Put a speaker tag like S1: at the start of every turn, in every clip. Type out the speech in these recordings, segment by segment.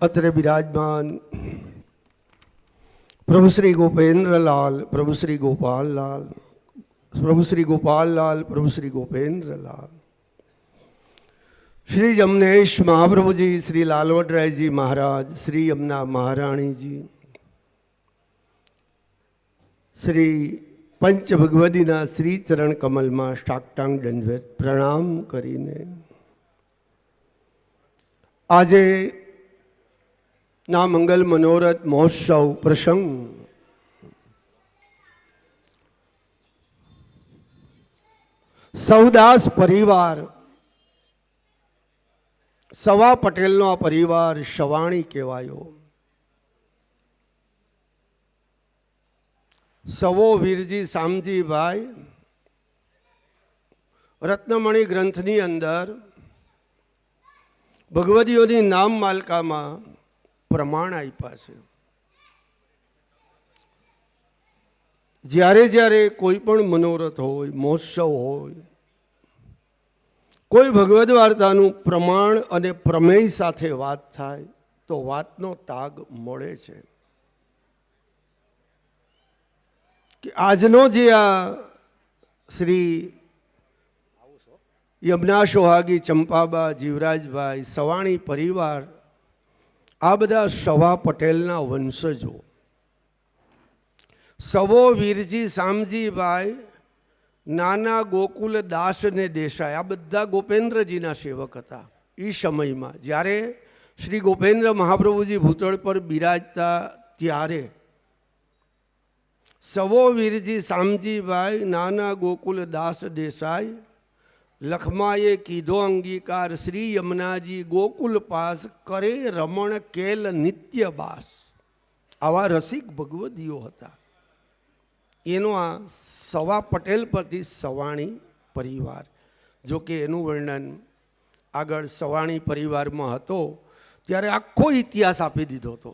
S1: અત્રે બિરાજમાન પ્રભુ શ્રી ગોપેન્દ્રલાલ, પ્રભુ શ્રી ગોપાલલાલ, પ્રભુ શ્રી ગોપાલલાલ, પ્રભુ શ્રી ગોપેન્દ્રલાલ, શ્રી જમનેશ મહાપ્રભુજી, શ્રી લાલવટરાયજી મહારાજ, શ્રી યમુના મહારાણીજી, શ્રી પંચ ભગવદીના શ્રી ચરણ કમલમાં સાષ્ટાંગ દંડવત પ્રણામ કરીને આજે ના મંગલ મનોરથ મહોત્સવ પ્રસંગ સૌદાસ પરિવાર, સવા પટેલનો આ પરિવાર સવાણી કહેવાયો. સવો વીરજી શામજીભાઈ રત્નમણી ગ્રંથની અંદર ભગવદીઓની નામ માલકામાં પ્રમાણ આપ્યા છે. જ્યારે જ્યારે કોઈ પણ મનોરથ હોય, મહોત્સવ હોય, કોઈ ભગવદ વાર્તાનું પ્રમાણ અને પ્રમેય સાથે વાત થાય તો વાતનો તાગ મળે છે. કે આજનો જે આ શ્રી યમુના સોહાગી, ચંપાબા, જીવરાજભાઈ, સવાણી પરિવાર, આ બધા સવા પટેલના વંશજો. સવો વીરજી શામજીભાઈ, નાના ગોકુલ દાસ ને દેસાઈ, આ બધા ગોપેન્દ્રજીના સેવક હતા. એ સમયમાં જ્યારે શ્રી ગોપેન્દ્ર મહાપ્રભુજી ભૂતળ પર બિરાજતા ત્યારે સવો વીરજી શામજીભાઈ, નાના ગોકુલ દાસ દેસાઈ, લખમાએ કીધો અંગીકાર, શ્રી યમુનાજી ગોકુલ પાસ, કરે રમણ કેલ નિત્ય બાસ. આવા રસિક ભગવદીઓ હતા. એનો આ સવા પટેલ પરથી સવાણી પરિવાર. જો કે એનું વર્ણન આગળ સવાણી પરિવારમાં હતો ત્યારે આખો ઇતિહાસ આપી દીધો હતો.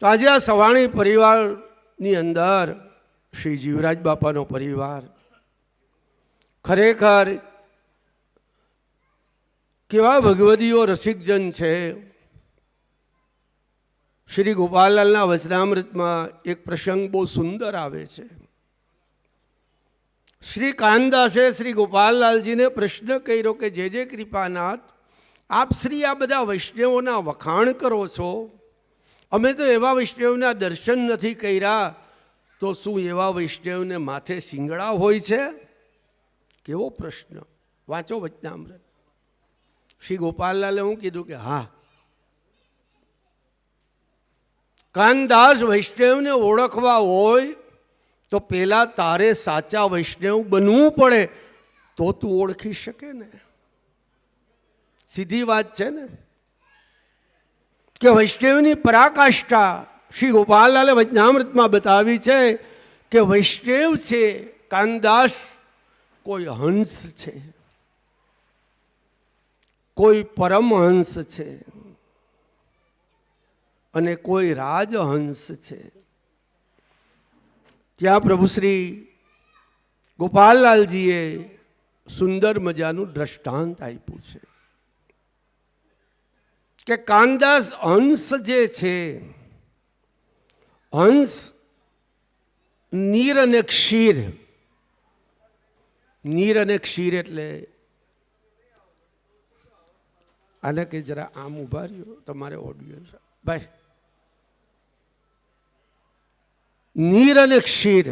S1: તો આજે આ સવાણી પરિવારની અંદર શ્રી જીવરાજ બાપાનો પરિવાર ખરેખર કેવા ભગવદીઓ રસિકજન છે. શ્રી ગોપાલલાલના વચનામૃતમાં એક પ્રસંગ બહુ સુંદર આવે છે. શ્રી કાનદાસે શ્રી ગોપાલલાલજીને પ્રશ્ન કર્યો કે જે કૃપાનાથ, આપ શ્રી આ બધા વૈષ્ણવોના વખાણ કરો છો, અમે તો એવા વૈષ્ણવના દર્શન નથી કર્યા, તો શું એવા વૈષ્ણવને માથે શિંગડા હોય છે? કેવો પ્રશ્ન! વાંચો વચનામૃત. શ્રી ગોપાલલાલે હું કીધું કે હા, કાનદાસ વૈષ્ણવને ઓળખવા હોય તો પેલા તારે સાચા વૈષ્ણવ બનવું પડે, તો તું ઓળખી શકે ને. સીધી વાત છે ને. કે વૈષ્ણવની પરાકાષ્ઠા શ્રી ગોપાલલાલે વચનામૃતમાં બતાવી છે કે વૈષ્ણવ છે કાનદાસ કોઈ હંસ છે, કોઈ પરમહંસ છે અને કોઈ રાજહંસ છે. ત્યાં પ્રભુ શ્રી ગોપાલલાલજીએ સુંદર મજાનું દ્રષ્ટાંત આપ્યું છે કે કાનદાસ હંસ જે છે, હંસ નીર અને ક્ષીર. નીર અને ક્ષીર એટલે આને કે જરા આમ ઉભા રહ્યો, તમારે ઓડિયો ભાઈ. નીર અને ક્ષીર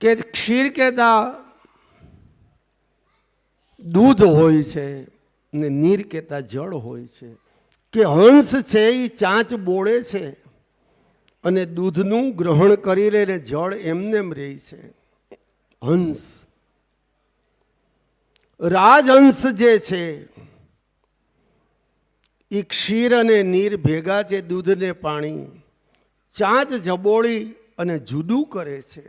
S1: કે ક્ષીર કહેતા દૂધ હોય છે ને નીર કહેતા જળ હોય છે. કે હંસ છે એ ચાંચ બોળે છે અને દૂધનું ગ્રહણ કરી લે ને જળ એમનેમ રહે છે. હંસ. રાજહંસ જે છે એ ક્ષીર અને નીર ભેગા છે, દૂધ ને પાણી, ચાંચ જબોળી અને જુદું કરે છે.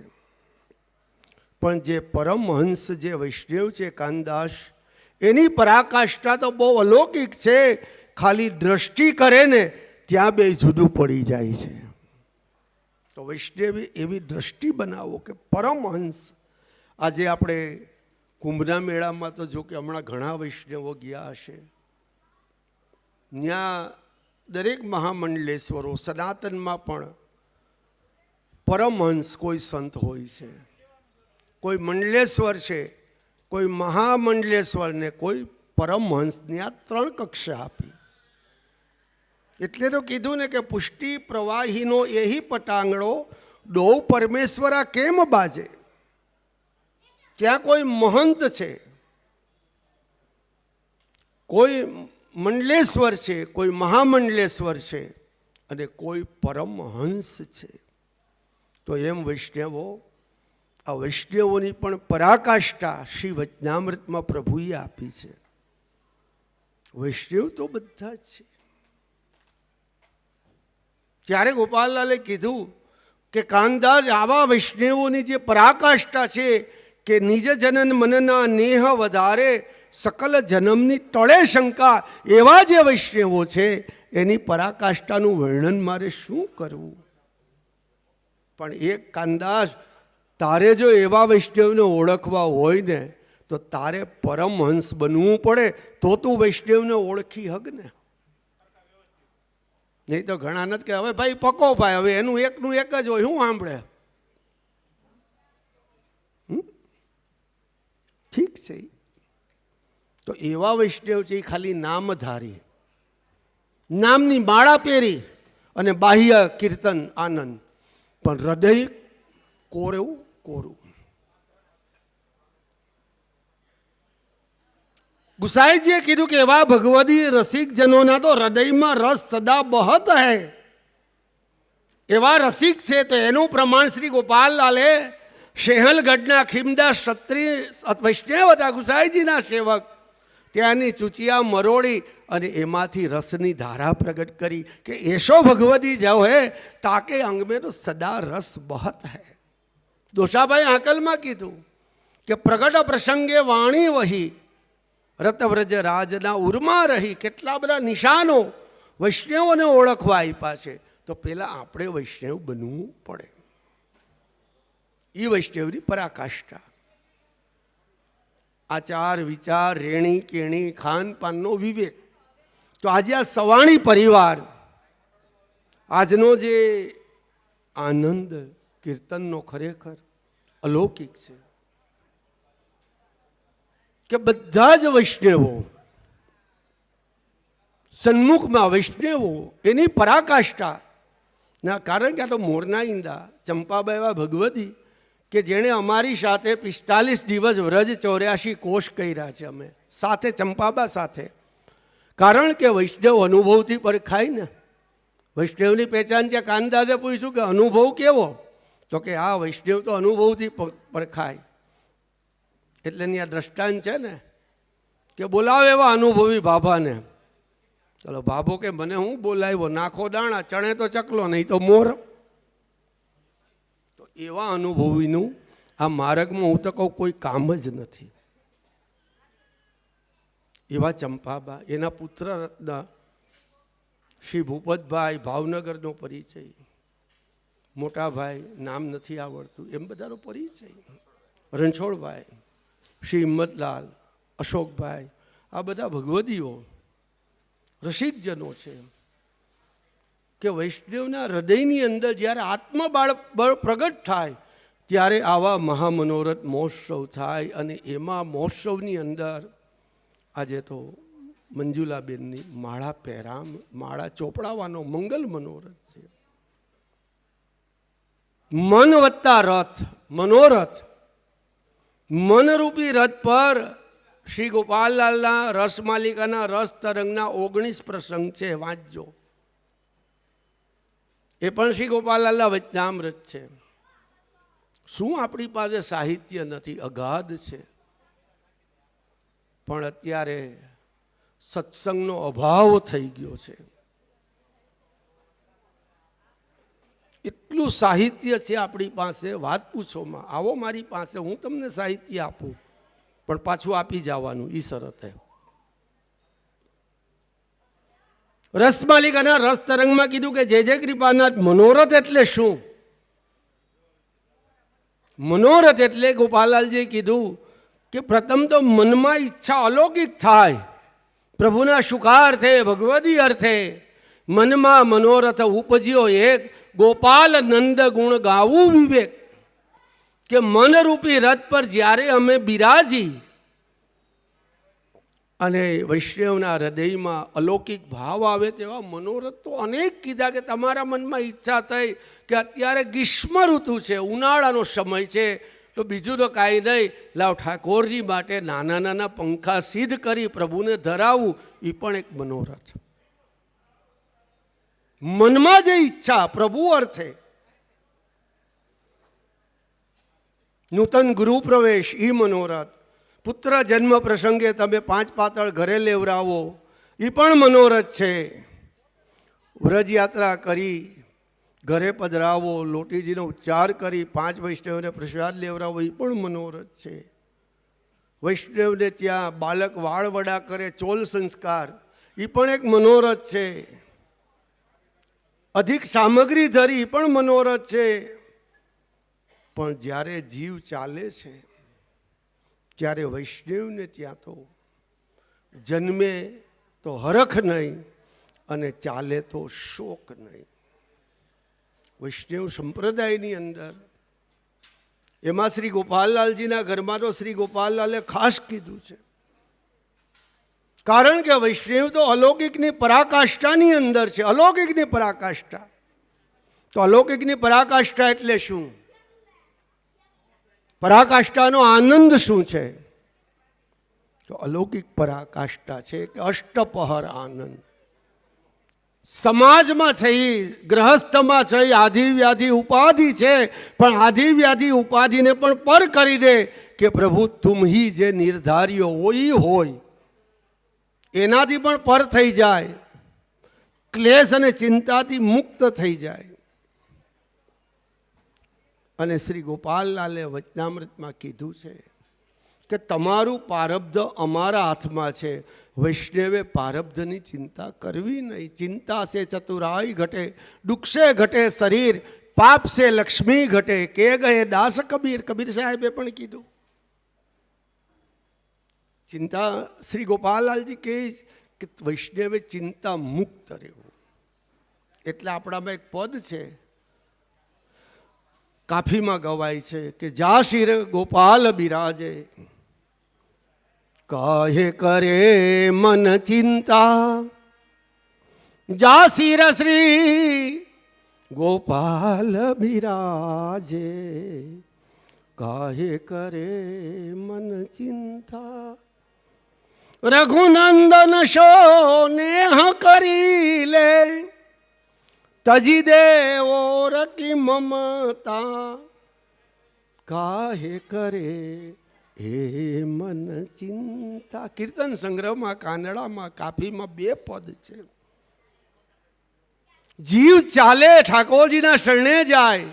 S1: પણ જે પરમહંસ જે વૈષ્ણવ છે કાનદાસ, એની પરાકાષ્ઠા તો બહુ અલૌકિક છે. ખાલી દ્રષ્ટિ કરે ને ત્યાં બે જુદું પડી જાય છે. તો વૈષ્ણવી એવી દ્રષ્ટિ બનાવો કે પરમહંસ. આજે આપણે કુંભના મેળામાં તો જો કે હમણાં ઘણા વૈષ્ણવો ગયા હશે, ત્યાં દરેક મહામંડલેશ્વરો, સનાતનમાં પણ પરમહંસ કોઈ સંત હોય છે, કોઈ મંડલેશ્વર છે, કોઈ મહામંડલેશ્વર ને કોઈ પરમહંસની આ 3 કક્ષા આપી. એટલે તો કીધું ને કે પુષ્ટિ પ્રવાહીનો એહી પટાંગણો દો પરમેશ્વરા કેમ બાજે. ત્યાં કોઈ મહંત છે, કોઈ મંડલેશ્વર છે, કોઈ મહામંડલેશ્વર છે અને કોઈ પરમહંસ છે. તો એમ વૈષ્ણવો, આ વૈષ્ણવોની પણ પરાકાષ્ઠા શ્રી વચનામૃતમાં પ્રભુએ આપી છે. વૈષ્ણવ તો બધા જ છે. ત્યારે ગોપાલલાલે કીધું કે કાનદાસ, આવા વૈષ્ણવોની જે પરાકાષ્ઠા છે કે નિજ જનન મનના નેહ વધારે સકલ જન્મની ટળે શંકા, એવા જે વૈષ્ણવો છે એની પરાકાષ્ઠાનું વર્ણન મારે શું કરવું. પણ એક કાનદાસ, તારે જો એવા વૈષ્ણવને ઓળખવા હોય ને તો તારે પરમહંસ બનવું પડે, તો તું વૈષ્ણવને ઓળખી હગ ને. નહીં તો ઘણા નથી કે હવે ભાઈ પકો ભાઈ, હવે એનું એકનું એક જ હોય, શું સાંભળે. ઠીક છે, તો એવા વૈષ્ણવ છે એ ખાલી નામધારી, નામની માળા પહેરી અને બાહ્ય કીર્તન આનંદ, પણ હૃદય કોરું કોરું. ગુસાઈજીએ કીધું કે એવા ભગવદી રસિક જનોના તો હૃદયમાં રસ સદા બહત હૈ. એવા રસિક છે તો એનું પ્રમાણ શ્રી ગોપાલલાલે શેહલગઢના ખીમદાસ ક્ષત્રિય વૈષ્ણવ હતા, ગુસાઈજીના સેવક, ત્યાંની ચૂચિયા મરોડી અને એમાંથી રસની ધારા પ્રગટ કરી કે એસો ભગવદી જો હે તાકે અંગ મેં તો સદા રસ બહત હૈ. દોશાભાઈ આંકલમાં કીધું કે પ્રગટ પ્રસંગે વાણી વહી રતવ્રજ રાજના ઉરમાં રહી. કેટલા બધા નિશાનો વૈષ્ણવોને ઓળખવા આપ્યા છે, તો પેલા આપણે વૈષ્ણવ બનવું પડે. એ વૈષ્ણવની પરાકાષ્ઠા. આચાર વિચાર, રેણી કેણી, ખાનપાનનો વિવેક. તો આજે આ સવાણી પરિવાર, આજનો જે આનંદ કીર્તનનો ખરેખર અલૌકિક છે કે બધા જ વૈષ્ણવો સન્મુખમાં, વૈષ્ણવો એની પરાકાષ્ઠા ના. કારણ કે આ તો મોરના ઈંડા ચંપાબાઈ ભગવતી કે જેણે અમારી સાથે 45 દિવસ વ્રજ 84 કોષ કર્યા છે, અમે સાથે ચંપાબા સાથે. કારણ કે વૈષ્ણવ અનુભવથી પરખાય ને. વૈષ્ણવની પહેચાન ત્યાં કાનદાસે પૂછ્યું કે અનુભવ કેવો, તો કે આ વૈષ્ણવ તો અનુભવથી પરખાય. એટલે એની આ દ્રષ્ટાંત છે ને કે બોલાવે એવા અનુભવી બાબાને. ચલો બાબો કે મને હું બોલાવ્યો, નાખો દાણા, ચણે તો ચકલો, નહીં તો મોર. તો એવા અનુભવીનું આ માર્ગમાં હું તો કહું કોઈ કામ જ નથી. એવા ચંપાબા, એના પુત્ર રત્ન શ્રી ભૂપતભાઈ, ભાવનગરનો પરિચય, મોટા ભાઈ નામ નથી આવડતું, એમ બધાનો પરિચય, રણછોડભાઈ, શ્રી હિંમતલાલ, અશોકભાઈ, આ બધા ભગવદીઓ રસિકજનો છે કે વૈષ્ણવના હૃદયની અંદર જ્યારે આત્મબળ પ્રગટ થાય ત્યારે આવા મહામનોરથ મહોત્સવ થાય. અને એમાં મહોત્સવની અંદર આજે તો મંજુલાબેનની માળા ચોપડાવાનો મંગલ મનોરથ છે. મન વત્તા રથ, મનોરથ, મનરૂપી રથ પર શ્રી ગોપાલલાલના રસમાલિકાના રસ તરંગના 19 પ્રસંગ છે, વાંચજો. એ પણ શ્રી ગોપાલલાલના વચનામૃત છે. શું આપણી પાસે સાહિત્ય નથી? અગાધ છે. પણ અત્યારે સત્સંગનો અભાવ થઈ ગયો છે. એટલું સાહિત્ય છે આપણી પાસે, વાત પૂછોમાં. આવો મારી પાસે, હું તમને સાહિત્ય આપું, પણ પાછું આપી જવાનું એ શરતે. રસમાલિકાના રસ તરંગમાં કીધું કે જે કૃપાનાથ મનોરથ એટલે શું? મનોરથ એટલે ગોપાલલાલજીએ કીધું કે પ્રથમ તો મનમાં ઈચ્છા અલૌકિક થાય, પ્રભુના સુખાર્થે ભગવદી અર્થે મનમાં મનોરથ ઉપજ્યો એક, ગોપાલ નંદ ગુણ ગાવું વિવેક. કે મનરૂપી રથ પર જ્યારે અમે બિરાજી અને વૈષ્ણવના હૃદયમાં અલૌકિક ભાવ આવે તેવા મનોરથ તો અનેક કીધા. કે તમારા મનમાં ઈચ્છા થઈ કે અત્યારે ગ્રીષ્મ ઋતુ છે, ઉનાળાનો સમય છે, તો બીજું તો કાંઈ નહીં, લાવ ઠાકોરજી માટે નાના નાના પંખા સિદ્ધ કરી પ્રભુને ધરાવવું, એ પણ એક મનોરથ. મનમાં જે ઈચ્છા પ્રભુ અર્થે, નૂતન ગૃહ પ્રવેશ એ મનોરથ, પુત્ર જન્મ પ્રસંગે તમે 5 પાતળ ઘરે લેવરાવો એ પણ મનોરથ છે. વ્રજ યાત્રા કરી ઘરે પધરાવો, લોટીજીનો ઉચ્ચાર કરી 5 વૈષ્ણવને પ્રસાદ લેવરાવો એ પણ મનોરથ છે. વૈષ્ણવને ત્યાં બાળક વાળ વડા કરે, ચોલ સંસ્કાર, એ પણ એક મનોરથ છે. અધિક સામગ્રી ધરી એ પણ મનોરથ છે. પણ જ્યારે જીવ ચાલે છે ત્યારે વૈષ્ણવને ત્યાં તો જન્મે તો હરખ નહીં અને ચાલે તો શોક નહીં. વૈષ્ણવ સંપ્રદાયની અંદર એમાં શ્રી ગોપાલલાલજીના ઘરમાં તો શ્રી ગોપાલલાલે ખાસ કીધું છે. કારણ કે વૈષ્ણવ તો અલૌકિકની પરાકાષ્ઠાની અંદર છે. અલૌકિકની પરાકાષ્ઠા, તો અલૌકિકની પરાકાષ્ઠા એટલે શું? પરાકાષ્ઠાનો આનંદ શું છે? તો અલૌકિક પરાકાષ્ઠા છે કે અષ્ટપહર આનંદ. સમાજમાં છે, ગ્રહસ્થમાં છે, આધિ વ્યાધિ ઉપાધિ છે, પણ આધિ વ્યાધિ ઉપાધિને પણ પર કરી દે કે પ્રભુ તુમ હી જે નિર્ધાર્યો હોય એનાથી પણ પર થઈ જાય, ક્લેશ અને ચિંતાથી મુક્ત થઈ જાય. અને શ્રી ગોપાલલાલે વચનામૃતમાં કીધું છે કે તમારું પારબ્ધ અમારા હાથમાં છે. વૈષ્ણવે પારબ્ધની ચિંતા કરવી નહીં. ચિંતા સે ચતુરાઈ ઘટે, દુઃખ સે ઘટે શરીર, પાપ સે લક્ષ્મી ઘટે, કે ગયે દાસ કબીર. કબીર સાહેબે પણ કીધું. ચિંતા શ્રી ગોપાલલાલજી કહે કે વૈષ્ણવે ચિંતા મુક્ત રહેવું. એટલે આપણામાં એક પદ છે, કાફીમાં ગવાય છે કે જા શિર ગોપાલ બિરાજે, કાહે કરે મન ચિંતા. જા શિર શ્રી ગોપાલ બિરાજે, કાહે કરે મન ચિંતા. રઘુનંદન શો નેહ કરી લે, તજી દેવો રકી મમતા. કાહે કરે હે મન ચિંતા. કીર્તન સંગ્રહમાં કાનડામાં કાફીમાં 2 પદ છે. જીવ ચાલે ઠાકોરજીના શરણે જાય,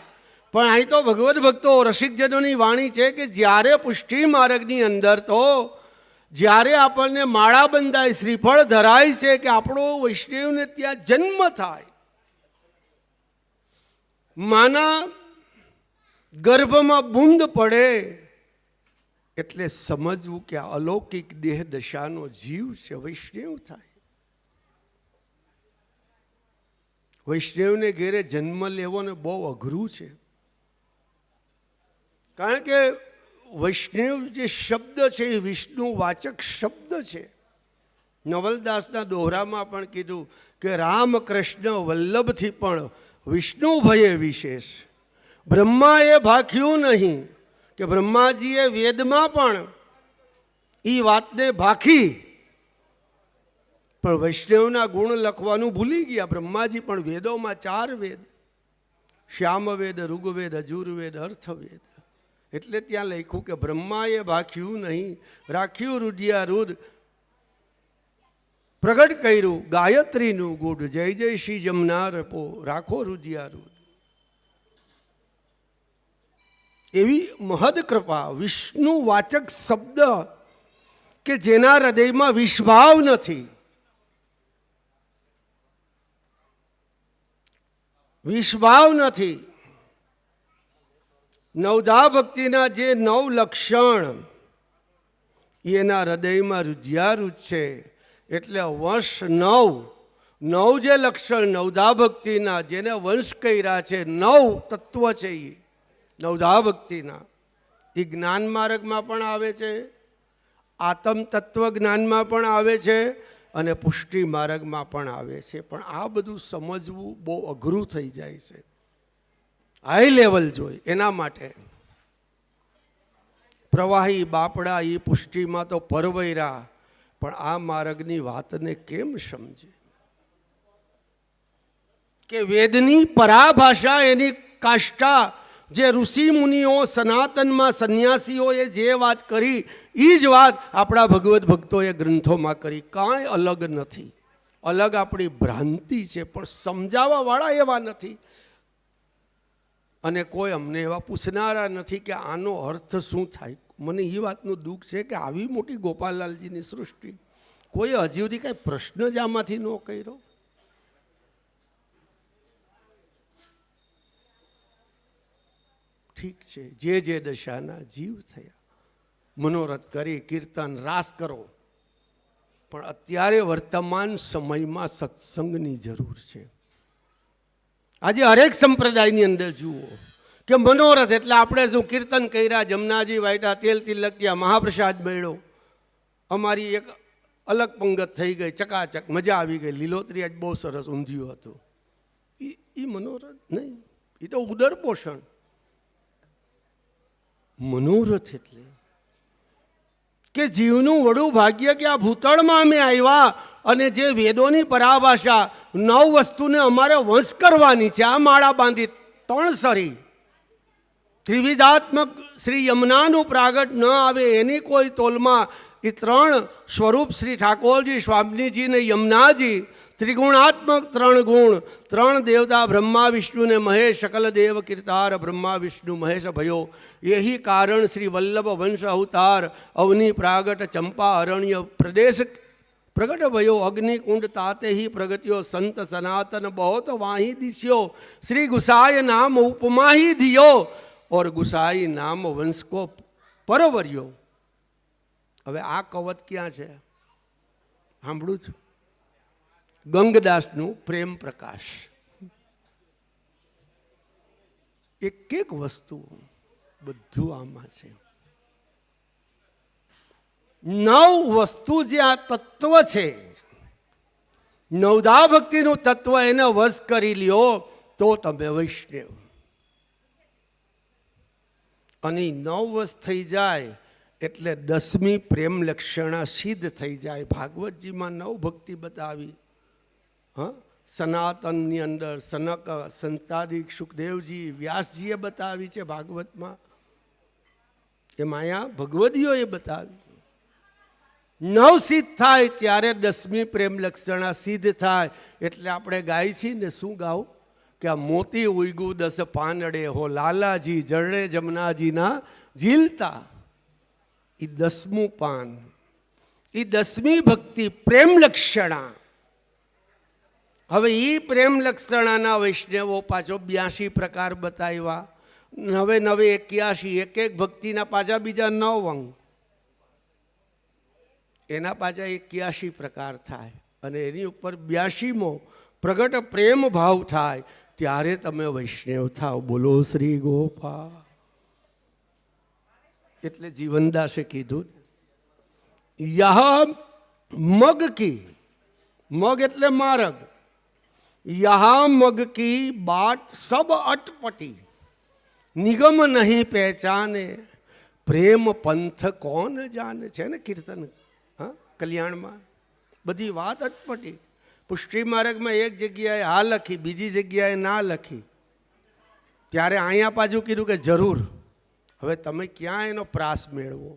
S1: પણ અહીં તો ભગવદ ભક્તો રસિકજનોની વાણી છે કે જ્યારે પુષ્ટિ માર્ગની અંદર તો જ્યારે આપણને માળા બંધાય, શ્રીફળ ધરાય છે કે આપણો વૈષ્ણવને ત્યાં જન્મ થાય, માના ગર્ભમાં બુંદ પડે, એટલે સમજવું કે આ અલૌકિક દેહ દશાનો જીવ છે, વૈષ્ણવ થાય. વૈષ્ણવને ઘેરે જન્મ લેવો ને બહુ અઘરું છે. કારણ કે વૈષ્ણવ જે શબ્દ છે એ વિષ્ણુ વાચક શબ્દ છે. નવલદાસના દોહરામાં પણ કીધું કે રામ કૃષ્ણ વલ્લભથી પણ વિષ્ણુ ભયે વિશેષ. બ્રહ્માએ ભાખ્યું નહીં કે બ્રહ્માજીએ વેદમાં પણ એ વાતને ભાખી, પણ વૈષ્ણવના ગુણ લખવાનું ભૂલી ગયા. બ્રહ્માજી પણ વેદોમાં 4 વેદ, શ્યામવેદ, ઋગ્વેદ, અજુર્વેદ, અર્થવેદ. એટલે ત્યાં લખ્યું કે બ્રહ્માએ ભાખ્યું નહીં, રાખ્યું રુદિયારુદ, પ્રગટ કર્યું ગાયત્રીનું ગુડ. જય જય શ્રી જમનાર પો, રાખો રુદિયારુદ. એવી મહદ કૃપા, વિષ્ણુ વાચક શબ્દ કે જેના હૃદયમાં વિષભાવ નથી. વિષભાવ નથી. નવધા ભક્તિના જે 9 લક્ષણ એના હૃદયમાં રુજ્યારુજ છે. એટલે વંશ નવ જે લક્ષણ નવધા ભક્તિના જેને વંશ કર્યા છે, 9 તત્વ છે એ નવધા ભક્તિના, એ જ્ઞાન માર્ગમાં પણ આવે છે, આત્મ તત્વ જ્ઞાનમાં પણ આવે છે અને પુષ્ટિ માર્ગમાં પણ આવે છે. પણ આ બધું સમજવું બહુ અઘરું થઈ જાય છે, હાઈ લેવલ જોઈ. એના માટે પ્રવાહી બાપડા એ પુષ્ટિમાં તો પરવૈરા, પણ આ માર્ગની વાતને કેમ સમજે કે વેદની પરાભાષા, એની કાષ્ઠા, જે ઋષિ મુનિઓ સનાતનમાં સંન્યાસીઓએ જે વાત કરી એ જ વાત આપણા ભગવદ્ ભક્તોએ ગ્રંથોમાં કરી. કાંઈ અલગ નથી. અલગ આપણી ભ્રાંતિ છે, પણ સમજાવવા વાળા એવા નથી અને કોઈ અમને એવા પૂછનારા નથી કે આનો અર્થ શું થાય. મને એ વાતનું દુઃખ છે કે આવી મોટી ગોપાલલાલજીની સૃષ્ટિ કોઈ હજી સુધી કાંઈ પ્રશ્ન જ આમાંથી ન કર્યો. ઠીક છે, જે દશાના જીવ થયા, મનોરથ કરી, કીર્તન રાસ કરો, પણ અત્યારે વર્તમાન સમયમાં સત્સંગની જરૂર છે. આજે હરેક સંપ્રદાયની અંદર જુઓ કે મનોરથ એટલે આપણે શું કીર્તન કર્યા, જમનાજી વાયટા, તેલ તિલક ત્યાં, મહાપ્રસાદ મળ્યો, અમારી એક અલગ પંગત થઈ ગઈ, ચકાચક મજા આવી ગઈ, લીલોતરી આજ બહુ સરસ ઊંધિયું હતું. એ મનોરથ નહીં, એ તો ઉદર પોષણ. મનોરથ એટલે કે જીવનું વડું ભાગ્ય કે આ ભૂતળમાં અમે આવ્યા અને જે વેદોની પરાભાષા 9 વસ્તુને અમારે વંશ કરવાની છે. આ માળા બાંધી 3 સરી ત્રિવિધાત્મક શ્રી યમુનાનું પ્રાગટ ન આવે એની કોઈ તોલમાં એ 3 સ્વરૂપ શ્રી ઠાકોરજી, સ્વામીજી ને યમુનાજી, ત્રિગુણાત્મક 3 ગુણ, 3 દેવતા બ્રહ્મા વિષ્ણુ ને મહેશ, સકલ દેવ કીર્તાર બ્રહ્મા વિષ્ણુ મહેશ ભયો. यही कारण श्री वल्लभ वंश अवतार अवनी प्रागट चंपा अरण्य प्रदेश प्रगट भयो. अग्निकुंड ताते ही प्रगत्यो संत सनातन बहुत वाही दिश्यो. श्री गुसाई नाम उपमा ही दियो और गुसाई नाम वंश को परवर्यो. હવે આ કવચ ક્યાં છે સાંભળું છું? ગંગદાસનું પ્રેમ પ્રકાશ. એક વસ્તુ બધું આમાં છે. 9 વસ્તુ જે આ તત્વ છે, નવધા ભક્તિનું તત્વ, એને વશ કરી લ્યો તો તમે વૈષ્ણવ. અને 9 વશ થઈ જાય એટલે 10મી પ્રેમ લક્ષણા સિદ્ધ થઈ જાય. ભાગવતજીમાં 9 ભક્તિ બતાવી. સનાતનની અંદર સનક, સંતાદિક, સુખદેવજી, વ્યાસજીએ બતાવી છે ભાગવતમાં. એ માયા ભગવદીઓએ બતાવી. 9 સિદ્ધ થાય ત્યારે 10મી પ્રેમ લક્ષણા સિદ્ધ થાય. એટલે આપણે ગાય છીએ ને, શું ગાવું કે આ મોતી ઉઈગું 10 પાંદડે હો, લાલાજી જળે જમનાજીના ઝીલતા. એ 10મું પાન, એ 10મી ભક્તિ પ્રેમ લક્ષણા. હવે એ પ્રેમ લક્ષણાના વૈષ્ણવો પાછો 82 પ્રકાર બતાવ્યા. 9 81, એક ભક્તિના પાછા બીજા 9 અંગ, એના પાછા 81 પ્રકાર થાય. અને એની ઉપર 82મો પ્રગટ પ્રેમ ભાવ થાય ત્યારે તમે વૈષ્ણવ થાવ. બોલો શ્રી ગોપાલ. એટલે જીવનદાસે કીધું, યહ મગ કી, મગ એટલે માર્ગ, યહા મગ કી બાટ સબ અટપટી, નિગમ નહીં પહેચાને, પ્રેમ પંથ કોણ જાને. છે ને કીર્તન કલ્યાણમાં બધી વાત અટપટી. પુષ્ટિ માર્ગમાં એક જગ્યાએ હા લખી, બીજી જગ્યાએ ના લખી. ત્યારે અહીંયા પાછું કીધું કે જરૂર હવે તમે ક્યાં એનો પ્રાસ મેળવો.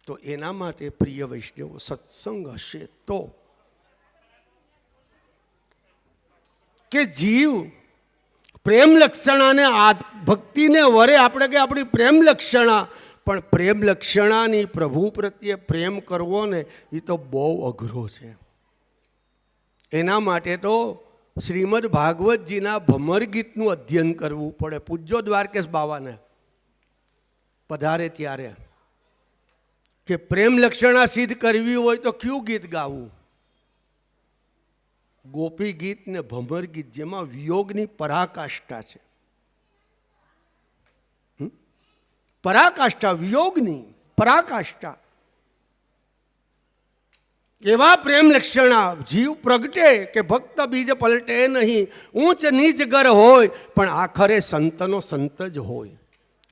S1: તો એના માટે પ્રિય વૈષ્ણવો સત્સંગ હશે તો, કે જીવ પ્રેમ લક્ષણાને ભક્તિને વરે. આપણે કે આપણી પ્રેમ લક્ષણા, પણ પ્રેમ લક્ષણાની પ્રભુ પ્રત્યે પ્રેમ કરવો ને એ તો બહુ અઘરો છે. એના માટે તો શ્રીમદ ભાગવતજીના ભમર ગીતનું અધ્યયન કરવું પડે. પૂજ્યો દ્વારકેશ બાવાને પધારે ત્યારે કે પ્રેમ લક્ષણા સિદ્ધ કરવી હોય તો કયું ગીત ગાવું? ગોપી ગીત ને ભમર ગીત, જેમાં વિયોગની પરાકાષ્ઠા છે. પરાકાષ્ઠા, વિયોગની પરાકાષ્ઠા. એવા પ્રેમ લક્ષણા જીવ પ્રગટે કે ભક્ત બીજ પલટે નહીં. ઊંચ નીચ ગર હોય પણ આખરે સંતનો સંત જ હોય.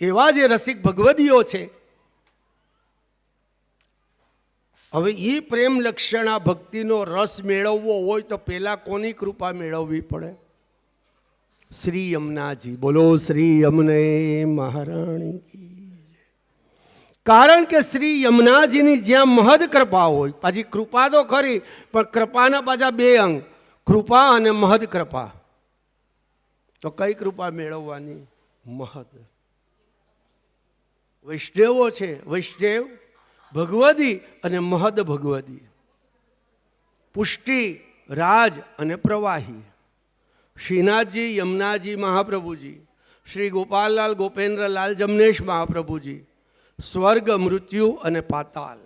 S1: એવા જે રસિક ભગવદીઓ છે. હવે એ પ્રેમ લક્ષણા ભક્તિનો રસ મેળવવો હોય તો પેલા કોની કૃપા મેળવવી પડે? શ્રી યમુનાજી. બોલો શ્રી યમુને મહારાણી કી. કારણ કે શ્રી યમુનાજીની જ્યાં મહદ કૃપા હોય, પાછી કૃપા તો ખરી પણ કૃપાના પાછા બે અંગ, કૃપા અને મહદ કૃપા. તો કઈ કૃપા મેળવવાની? મહદ. વૈષ્ણવો છે, વૈષ્ણવ ભગવદી અને મહદ ભગવદી. પુષ્ટિ, રાજ અને પ્રવાહી. શ્રીનાથજી, યમુનાજી મહાપ્રભુજી, શ્રી ગોપાલલાલ ગોપેન્દ્રલાલ જમનેશ મહાપ્રભુજી, સ્વર્ગ, મૃત્યુ અને પાતાલ.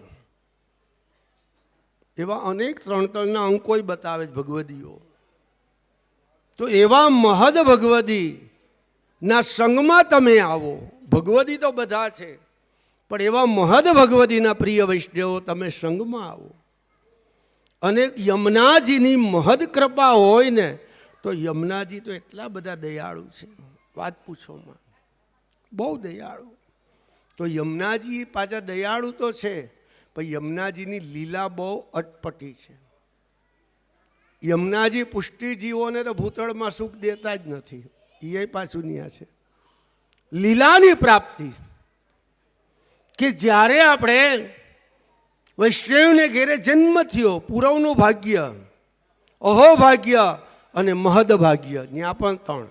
S1: એવા અનેક ત્રણ ત્રણના અંકો બતાવે છે ભગવદીઓ. તો એવા મહદ ભગવદી ના સંગમાં તમે આવો. ભગવદી તો બધા છે, પણ એવા મહદ ભગવદીના પ્રિય વૈષ્ણવો તમે સંગમાં આવો. અને યમુનાજીની મહદ કૃપા હોય ને તો યમુનાજી તો એટલા બધા દયાળુ છે, વાત પૂછોમાં. બહુ દયાળુ. તો યમુનાજી પાછા દયાળુ તો છે, પણ યમુનાજીની લીલા બહુ અટપટી છે. યમુનાજી પુષ્ટિજીવોને તો ભૂતળમાં સુખ દેતા જ નથી. એ પાછું ન્યા છે લીલાની પ્રાપ્તિ. કે જ્યારે આપણે વૈષ્ણવને ઘેરે જન્મ થયો, પૂરવનું ભાગ્ય, અહો ભાગ્ય અને મહદ ભાગ્ય. ત્યાં પણ ત્રણ.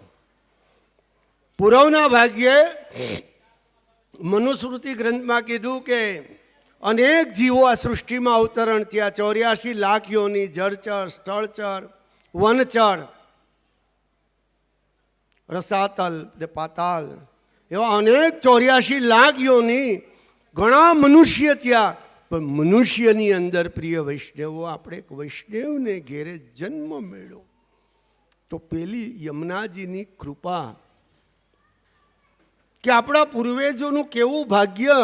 S1: પૂરવના ભાગ્યે મનુસ્મૃતિ ગ્રંથમાં કીધું કે અનેક જીવો આ સૃષ્ટિમાં અવતરણ થયા. 84 લાખ યોની, જળચર, સ્થળચર, વનચર, રસાતલ ને પાતાલ, એવા અનેક 84 લાખ યોની. ઘણા મનુષ્ય ત્યાં, પણ મનુષ્યની અંદર પ્રિય વૈષ્ણવો આપણે એક વૈષ્ણવને ઘેરે જન્મ મેળ્યો તો પેલી યમુનાજીની કૃપા. કે આપણા પૂર્વજોનું કેવું ભાગ્ય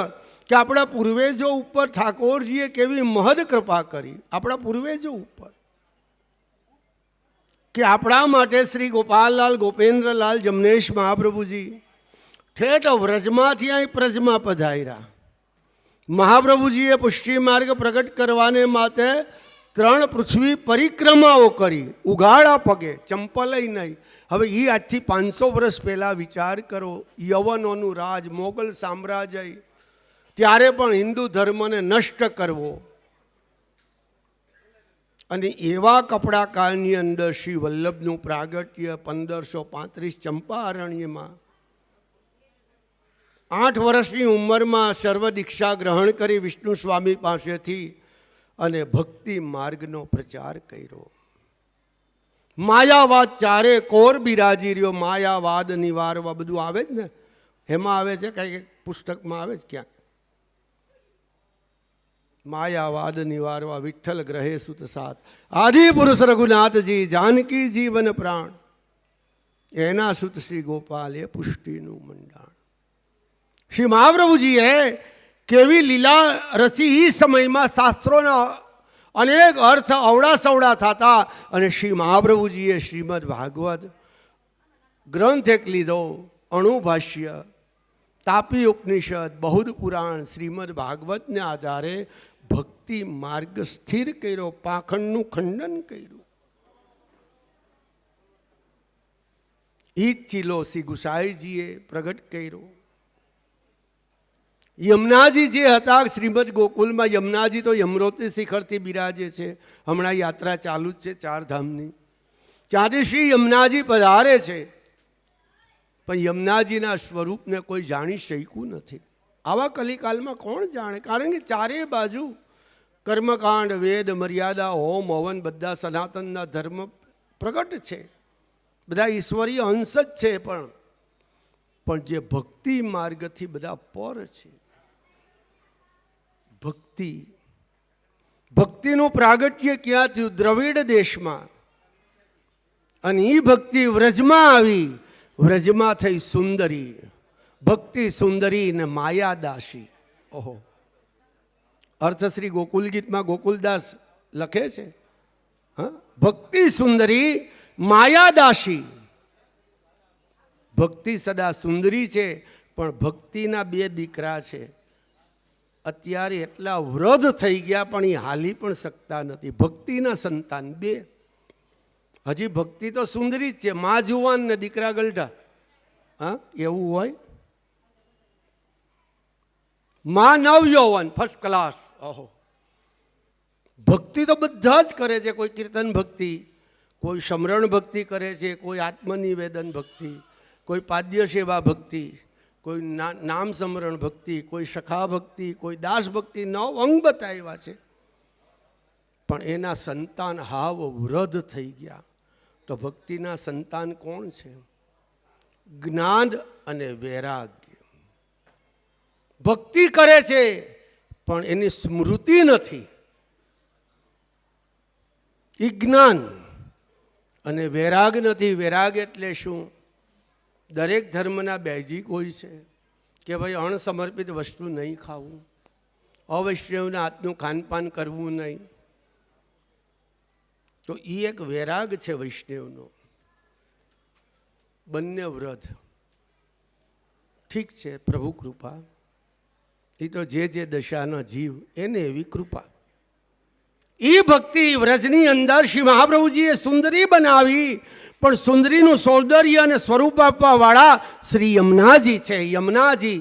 S1: કે આપણા પૂર્વજો ઉપર ઠાકોરજીએ કેવી મહદ કૃપા કરી આપણા પૂર્વજો ઉપર. કે આપણા માટે શ્રી ગોપાલલાલ ગોપેન્દ્રલાલ જમનેશ મહાપ્રભુજી ઠેઠ વ્રજમાંથી અહીં પ્રજમાં પધાર્યા. મહાપ્રભુજીએ પુષ્ટિ માર્ગ પ્રગટ કરવાને માટે 3 પૃથ્વી પરિક્રમાઓ કરી, ઉઘાડા પગે, ચંપલ નહીં. હવે એ આજથી 500 વર્ષ પહેલાં વિચાર કરો. યવનોનું રાજ, મોગલ સામ્રાજ્ય, ત્યારે પણ હિન્દુ ધર્મને નષ્ટ કરવો. અને એવા કપડા કાળની અંદર શ્રી વલ્લભનું પ્રાગટ્ય 1535 ચંપારણ્યમાં 8 વર્ષની ઉંમરમાં સર્વ દીક્ષા ગ્રહણ કરી વિષ્ણુ સ્વામી પાસેથી અને ભક્તિ માર્ગનો પ્રચાર કર્યો. માયાવાદ ચારે કોર બિરાજી રહ્યો. માયાવાદ નિવારવા બધું આવે જ ને, એમાં આવે છે કંઈક પુસ્તકમાં આવે છે ક્યાંક. માયાવાદ નિવારવા વિઠ્ઠલ ગ્રહે સુત સાથ, આદિ પુરુષ રઘુનાથજી, જાનકી જીવન પ્રાણ, એના સુત શ્રી ગોપાલ એ પુષ્ટિનું મંડાણ. શ્રી મહાપ્રભુજીએ કેવી લીલા રચી. એ સમયમાં શાસ્ત્રોના અનેક અર્થ અવડા સવડા થતા અને શ્રી મહાપ્રભુજીએ શ્રીમદ ભાગવત ગ્રંથ એક લીધો, અણુભાષ્ય, તાપી ઉપનિષદ, બહુદ પુરાણ, શ્રીમદ ભાગવતને આધારે ભક્તિ માર્ગ સ્થિર કર્યો, પાખંડનું ખંડન કર્યું. એ જ ચીલો શ્રી ગુસાઈજીએ પ્રગટ કર્યો. યમુનાજી જે હતા શ્રીમદ ગોકુલમાં, યમુનાજી તો યમરોતી શિખરથી બિરાજે છે. હમણાં યાત્રા ચાલુ જ છે 4 ધામની. ત્યાંથી શ્રી યમુનાજી પધારે છે, પણ યમુનાજીના સ્વરૂપને કોઈ જાણી શક્યું નથી. આવા કલિકાલમાં કોણ જાણે? કારણ કે ચારે બાજુ કર્મકાંડ, વેદ, મર્યાદા, હોમ, હવન બધા સનાતનના ધર્મ પ્રગટ છે. બધા ઈશ્વરીય અંશ જ છે, પણ જે ભક્તિ માર્ગથી બધા પર છે. ભક્તિ, ભક્તિનું પ્રાગટ્ય ક્યાં થયું? દ્રવિડ દેશમાં. અને એ ભક્તિ વ્રજમાં આવી, વ્રજમાં થઈ સુંદરી. ભક્તિ સુંદરી ને માયાદાસી. ઓહો, અર્થ શ્રી ગોકુલ ગીતમાં ગોકુલદાસ લખે છે, હા, ભક્તિ સુંદરી માયાદાસી. ભક્તિ સદા સુંદરી છે, પણ ભક્તિના બે દીકરા છે. અત્યારે એટલા વૃદ્ધ થઈ ગયા પણ એ હાલી પણ શકતા નથી. ભક્તિના સંતાન બે. હજી ભક્તિ તો સુંદરી જ છે, માં જુવાન ને દીકરા ગલઢા. હા, એવું હોય? માં નવયૌવન ફર્સ્ટ ક્લાસ. ઓહો, ભક્તિ તો બધા જ કરે છે. કોઈ કીર્તન ભક્તિ, કોઈ સમરણ ભક્તિ કરે છે, કોઈ આત્મનિવેદન ભક્તિ, કોઈ પાદ્ય સેવા ભક્તિ, કોઈ નામ સમરણ ભક્તિ, કોઈ સખા ભક્તિ, કોઈ દાસ ભક્તિ. 9 અંગ બતાવ્યા છે. પણ એના સંતાન હાવ વૃદ્ધ થઈ ગયા. તો ભક્તિના સંતાન કોણ છે? જ્ઞાન અને વૈરાગ્ય. ભક્તિ કરે છે પણ એની સ્મૃતિ નથી. એ જ્ઞાન. અને વૈરાગ નથી. વૈરાગ એટલે શું? દરેક ધર્મના બેઝિક હોય છે કે ભાઈ અણસમર્પિત વસ્તુ નહીં ખાવું, અવૈષ્ણવના હાથનું ખાનપાન કરવું નહીં. તો એ એક વૈરાગ છે વૈષ્ણવનો. બંને વ્રત ઠીક છે, પ્રભુ કૃપા. એ તો જે દશાના જીવ એને એવી કૃપા. એ ભક્તિ વ્રજની અંદર શ્રી મહાપ્રભુજીએ સુંદરી બનાવી. પણ સુંદરીનું સૌંદર્ય અને સ્વરૂપ આપવા વાળા શ્રી યમુનાજી છે. યમુનાજી,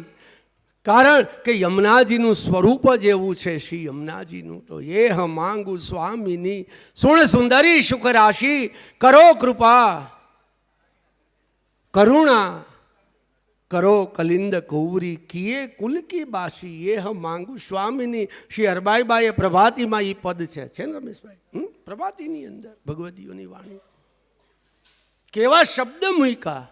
S1: કારણ કે યમુનાજીનું સ્વરૂપ જ એવું છે. શ્રી યમુનાજીનું તો એ માંગુ સ્વામીની સુણ સુંદરી સુખ રાશિ કરો કૃપા કરુણા કરો કલિંદ કૌરી કિયે કુલ કી બાસી એ માંગુ સ્વામીની. શ્રી હરબાઈબાઈએ પ્રભાતીમાં એ પદ છે ને રમેશભાઈ? પ્રભાતીની અંદર ભગવતીઓની વાણી કેવા શબ્દ મૂક્યા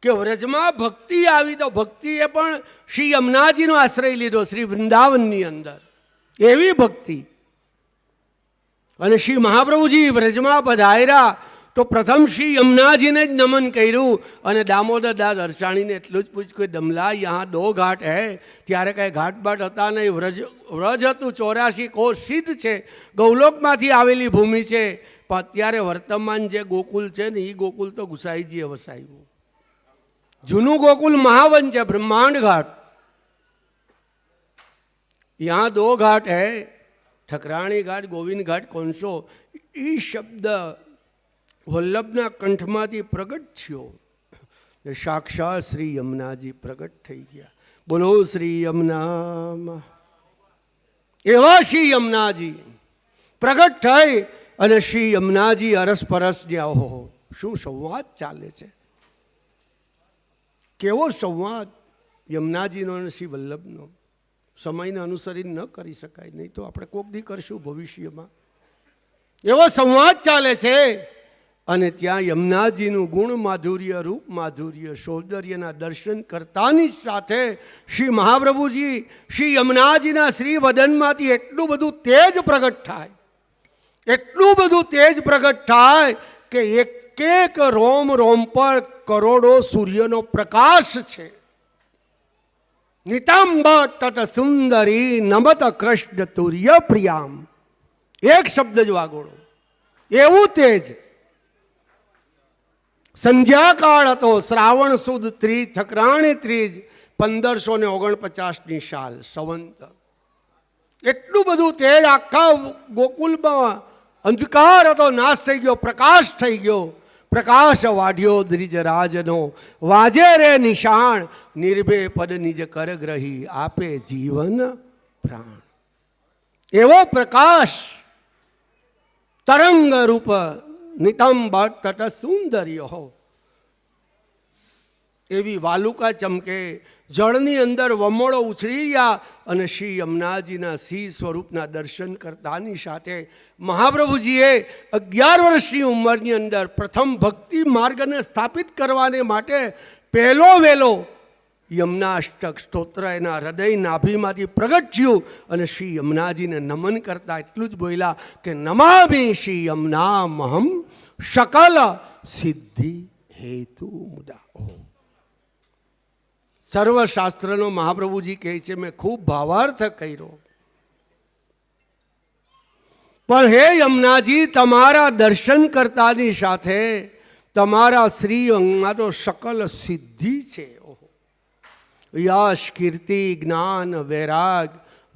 S1: કે વ્રજમાં ભક્તિ આવી તો ભક્તિએ પણ શ્રી યમુનાજીનો આશ્રય લીધો. શ્રી વૃંદાવનની અંદર એવી ભક્તિ. અને શ્રી મહાપ્રભુજી વ્રજમાં પધાર્યા તો પ્રથમ શ્રી યમુનાજીને જ નમન કર્યું. અને દામોદર દાસ અરસાણીને એટલું જ પૂછ્યું કે દમલા યહાં 2 ઘાટ હૈ? ત્યારે કાંઈ ઘાટ બાટ હતા નહીં. વ્રજ હતું. 84 કોષ સિદ્ધ છે. ગૌલોકમાંથી આવેલી ભૂમિ છે. પણ અત્યારે વર્તમાન જે ગોકુલ છે ને એ ગોકુલ તો ગુસાઈજીએ વસાવ્યું. જૂનું ગોકુલ મહાવન છે, બ્રહ્માંડ ઘાટ. યહાં 2 ઘાટ હૈ, ઠકરાણી ઘાટ, ગોવિંદ ઘાટ. કોનસો એ શબ્દ વલ્લભના કંઠમાંથી પ્રગટ થયો. સાક્ષાત શ્રી યમુનાજી પ્રગટ થઈ ગયા. બોલો શ્રી યમુના. એવા શ્રી યમુનાજી પ્રગટ થઈ અને શ્રી યમુનાજી અરસપરસ જ્યાં. ઓહો, શું સંવાદ ચાલે છે! કેવો સંવાદ યમુનાજીનો અને શ્રી વલ્લભનો! સમયને અનુસરીને ન કરી શકાય, નહીં તો આપણે કોક દી કરશું ભવિષ્યમાં. એવો સંવાદ ચાલે છે. અને ત્યાં યમુનાજીનું ગુણ માધુર્ય, રૂપ માધુર્ય, સૌંદર્યના દર્શન કરતાની સાથે શ્રી મહાપ્રભુજી શ્રી યમુનાજીના શ્રી વદનમાંથી એટલું બધું તેજ પ્રગટ થાય, એટલું બધું તેજ પ્રગટ થાય કે એક રોમ રોમ પર કરોડો સૂર્યનો પ્રકાશ છે. નિતાંબ તટ સુંદરી નમત કૃષ્ણ તુર્ય પ્રિયામ. એક શબ્દ જ વાગોળો, એવું તેજ. સંધ્યાકાળ હતો, શ્રાવણ સુદ ત્રીજ, ઠકરાણી ત્રીજ, 1549ની સાલ સંવંત. એટલું બધું તેજ આખા ગોકુલમાં. અંધકાર હતો, નાશ થઈ ગયો, પ્રકાશ થઈ ગયો. પ્રકાશ વાઢ્યો દ્રિજરાજનો, વાજે રે નિશાણ, નિર્ભે પદ નિજ કર ગ્રહી, આપે જીવન પ્રાણ. એવો પ્રકાશ તરંગ રૂપ નિતંબ તટ સુંદર્ય હો. એવી વાલુકા ચમકે, જળની અંદર વમોળો ઉછળી ગયા. અને શ્રી યમુનાજીના સિંહ સ્વરૂપના દર્શન કરતાની સાથે મહાપ્રભુજીએ 11 વર્ષની ઉંમરની અંદર પ્રથમ ભક્તિ માર્ગને સ્થાપિત કરવાને માટે પહેલો વેલો યમુના અષ્ટક સ્તોત્ર એના હૃદય નાભીમાંથી પ્રગટ થયું અને શ્રી યમુનાજીને નમન કરતા એટલું જ બોલ્યા કે નમામિ શ્રી યમુના મહમ શકલ સિદ્ધિ હેતુ મુદા. સર્વશાસ્ત્રનો મહાપ્રભુજી કહે છે મેં ખૂબ ભાવાર્થ કર્યો, પણ હે યમુનાજી તમારા દર્શન કરતાની સાથે તમારા શ્રી અંગમાં તો સકલ સિદ્ધિ છે. યશ, કીર્તિ, જ્ઞાન, વૈરાગ,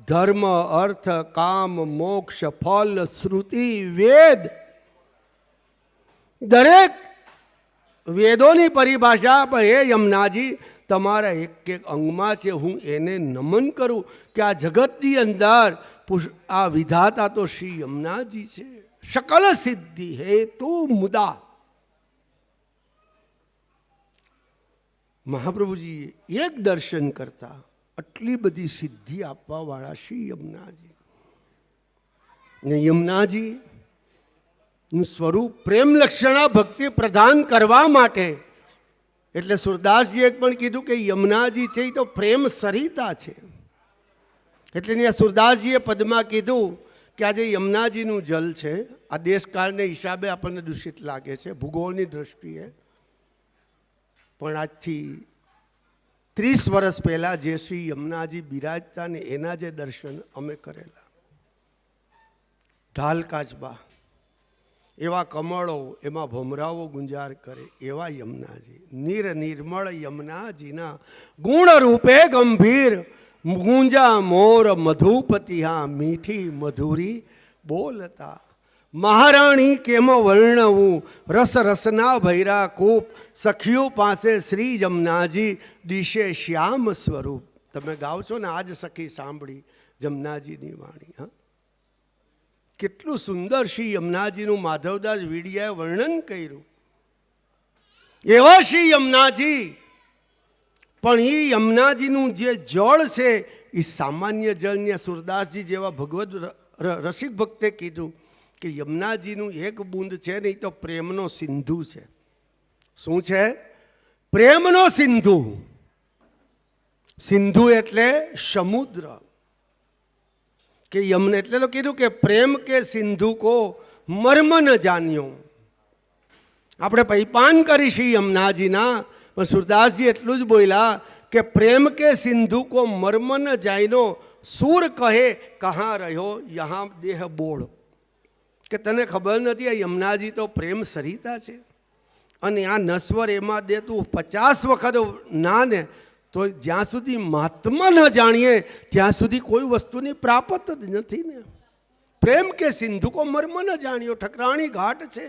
S1: ધર્મ, અર્થ, કામ, મોક્ષ, ફલ, શ્રુતિ, વેદ, દરેક વેદોની પરિભાષા પણ હે યમુનાજી તમારા એક એક અંગમાં છે. હું એને નમન કરું કે આ જગતની અંદર આ વિધાતા તો શ્રી યમુનાજી છે. સકલ સિદ્ધિ હેતુ મુદા. મહાપ્રભુજીએ એક દર્શન કરતા આટલી બધી સિદ્ધિ આપવા વાળા શ્રી યમુનાજી. યમુનાજી નું સ્વરૂપ પ્રેમ લક્ષણા ભક્તિ પ્રદાન કરવા માટે, એટલે સુરદાસજીએ પણ કીધું કે યમુનાજી છે એ તો પ્રેમ સરિતા છે. એટલે ત્યાં સુરદાસજીએ પદમાં કીધું કે આજે યમુનાજીનું જલ છે, આ દેશકાળને હિસાબે આપણને દૂષિત લાગે છે ભૂગોળની દ્રષ્ટિએ, પણ આજથી 30 વર્ષ પહેલાં જે શ્રી યમુનાજી બિરાજતા ને એના જે દર્શન અમે કરેલા, ઢાલ કાચબા, એવા કમળો એમાં ભમરાઓ ગુંજાર કરે એવા યમુનાજી, નિર્મળ યમુનાજીના ગુણ રૂપે ગંભીર ગુંજા મોર મધુપતિ હા મીઠી મધુરી બોલતા. મહારાણી કેમ વર્ણવું રસ રસના ભૈરા કૂપ, સખીઓ પાસે શ્રી યમુનાજી દિશે શ્યામ સ્વરૂપ. તમે ગાઓ છો ને આજ સખી સાંભળી યમુનાજીની વાણી. હા, કેટલું સુંદર શ્રી યમુનાજીનું માધવદાસ વીડિયાએ વર્ણન કર્યું. એવા શ્રી યમુનાજી, પણ એ યમુનાજીનું જે જળ છે એ સામાન્ય જળને સુરદાસજી જેવા ભગવદ રસિક ભક્તે કીધું કે યમુનાજીનું એક બૂંદ છે ને એ તો પ્રેમનો સિંધુ છે. શું છે? પ્રેમનો સિંધુ. સિંધુ એટલે સમુદ્ર. કે યમુના એટલે તો કીધું કે પ્રેમ કે સિંધુ કો મર્મ ન જાણ્યો. આપણે પૈપાન કરી છીએ યમુનાજીના, પણ સુરદાસજી એટલું જ બોલ્યા કે પ્રેમ કે સિંધુ કો મર્મ ન જાણ્યો, સૂર કહે કહાં રહ્યો યહાં દેહ બોળ. કે તને ખબર નથી આ યમુનાજી તો પ્રેમ સરિતા છે, અને આ નશ્વર એમાં દે તું 50 વખત ના ને તો જ્યાં સુધી મહાત્મા ન જાણીએ ત્યાં સુધી કોઈ વસ્તુની પ્રાપ્ત જ નથી ને. પ્રેમ કે સિંધુ કો મર્મ ન જાણ્યો. ઠકરાણી ઘાટ છે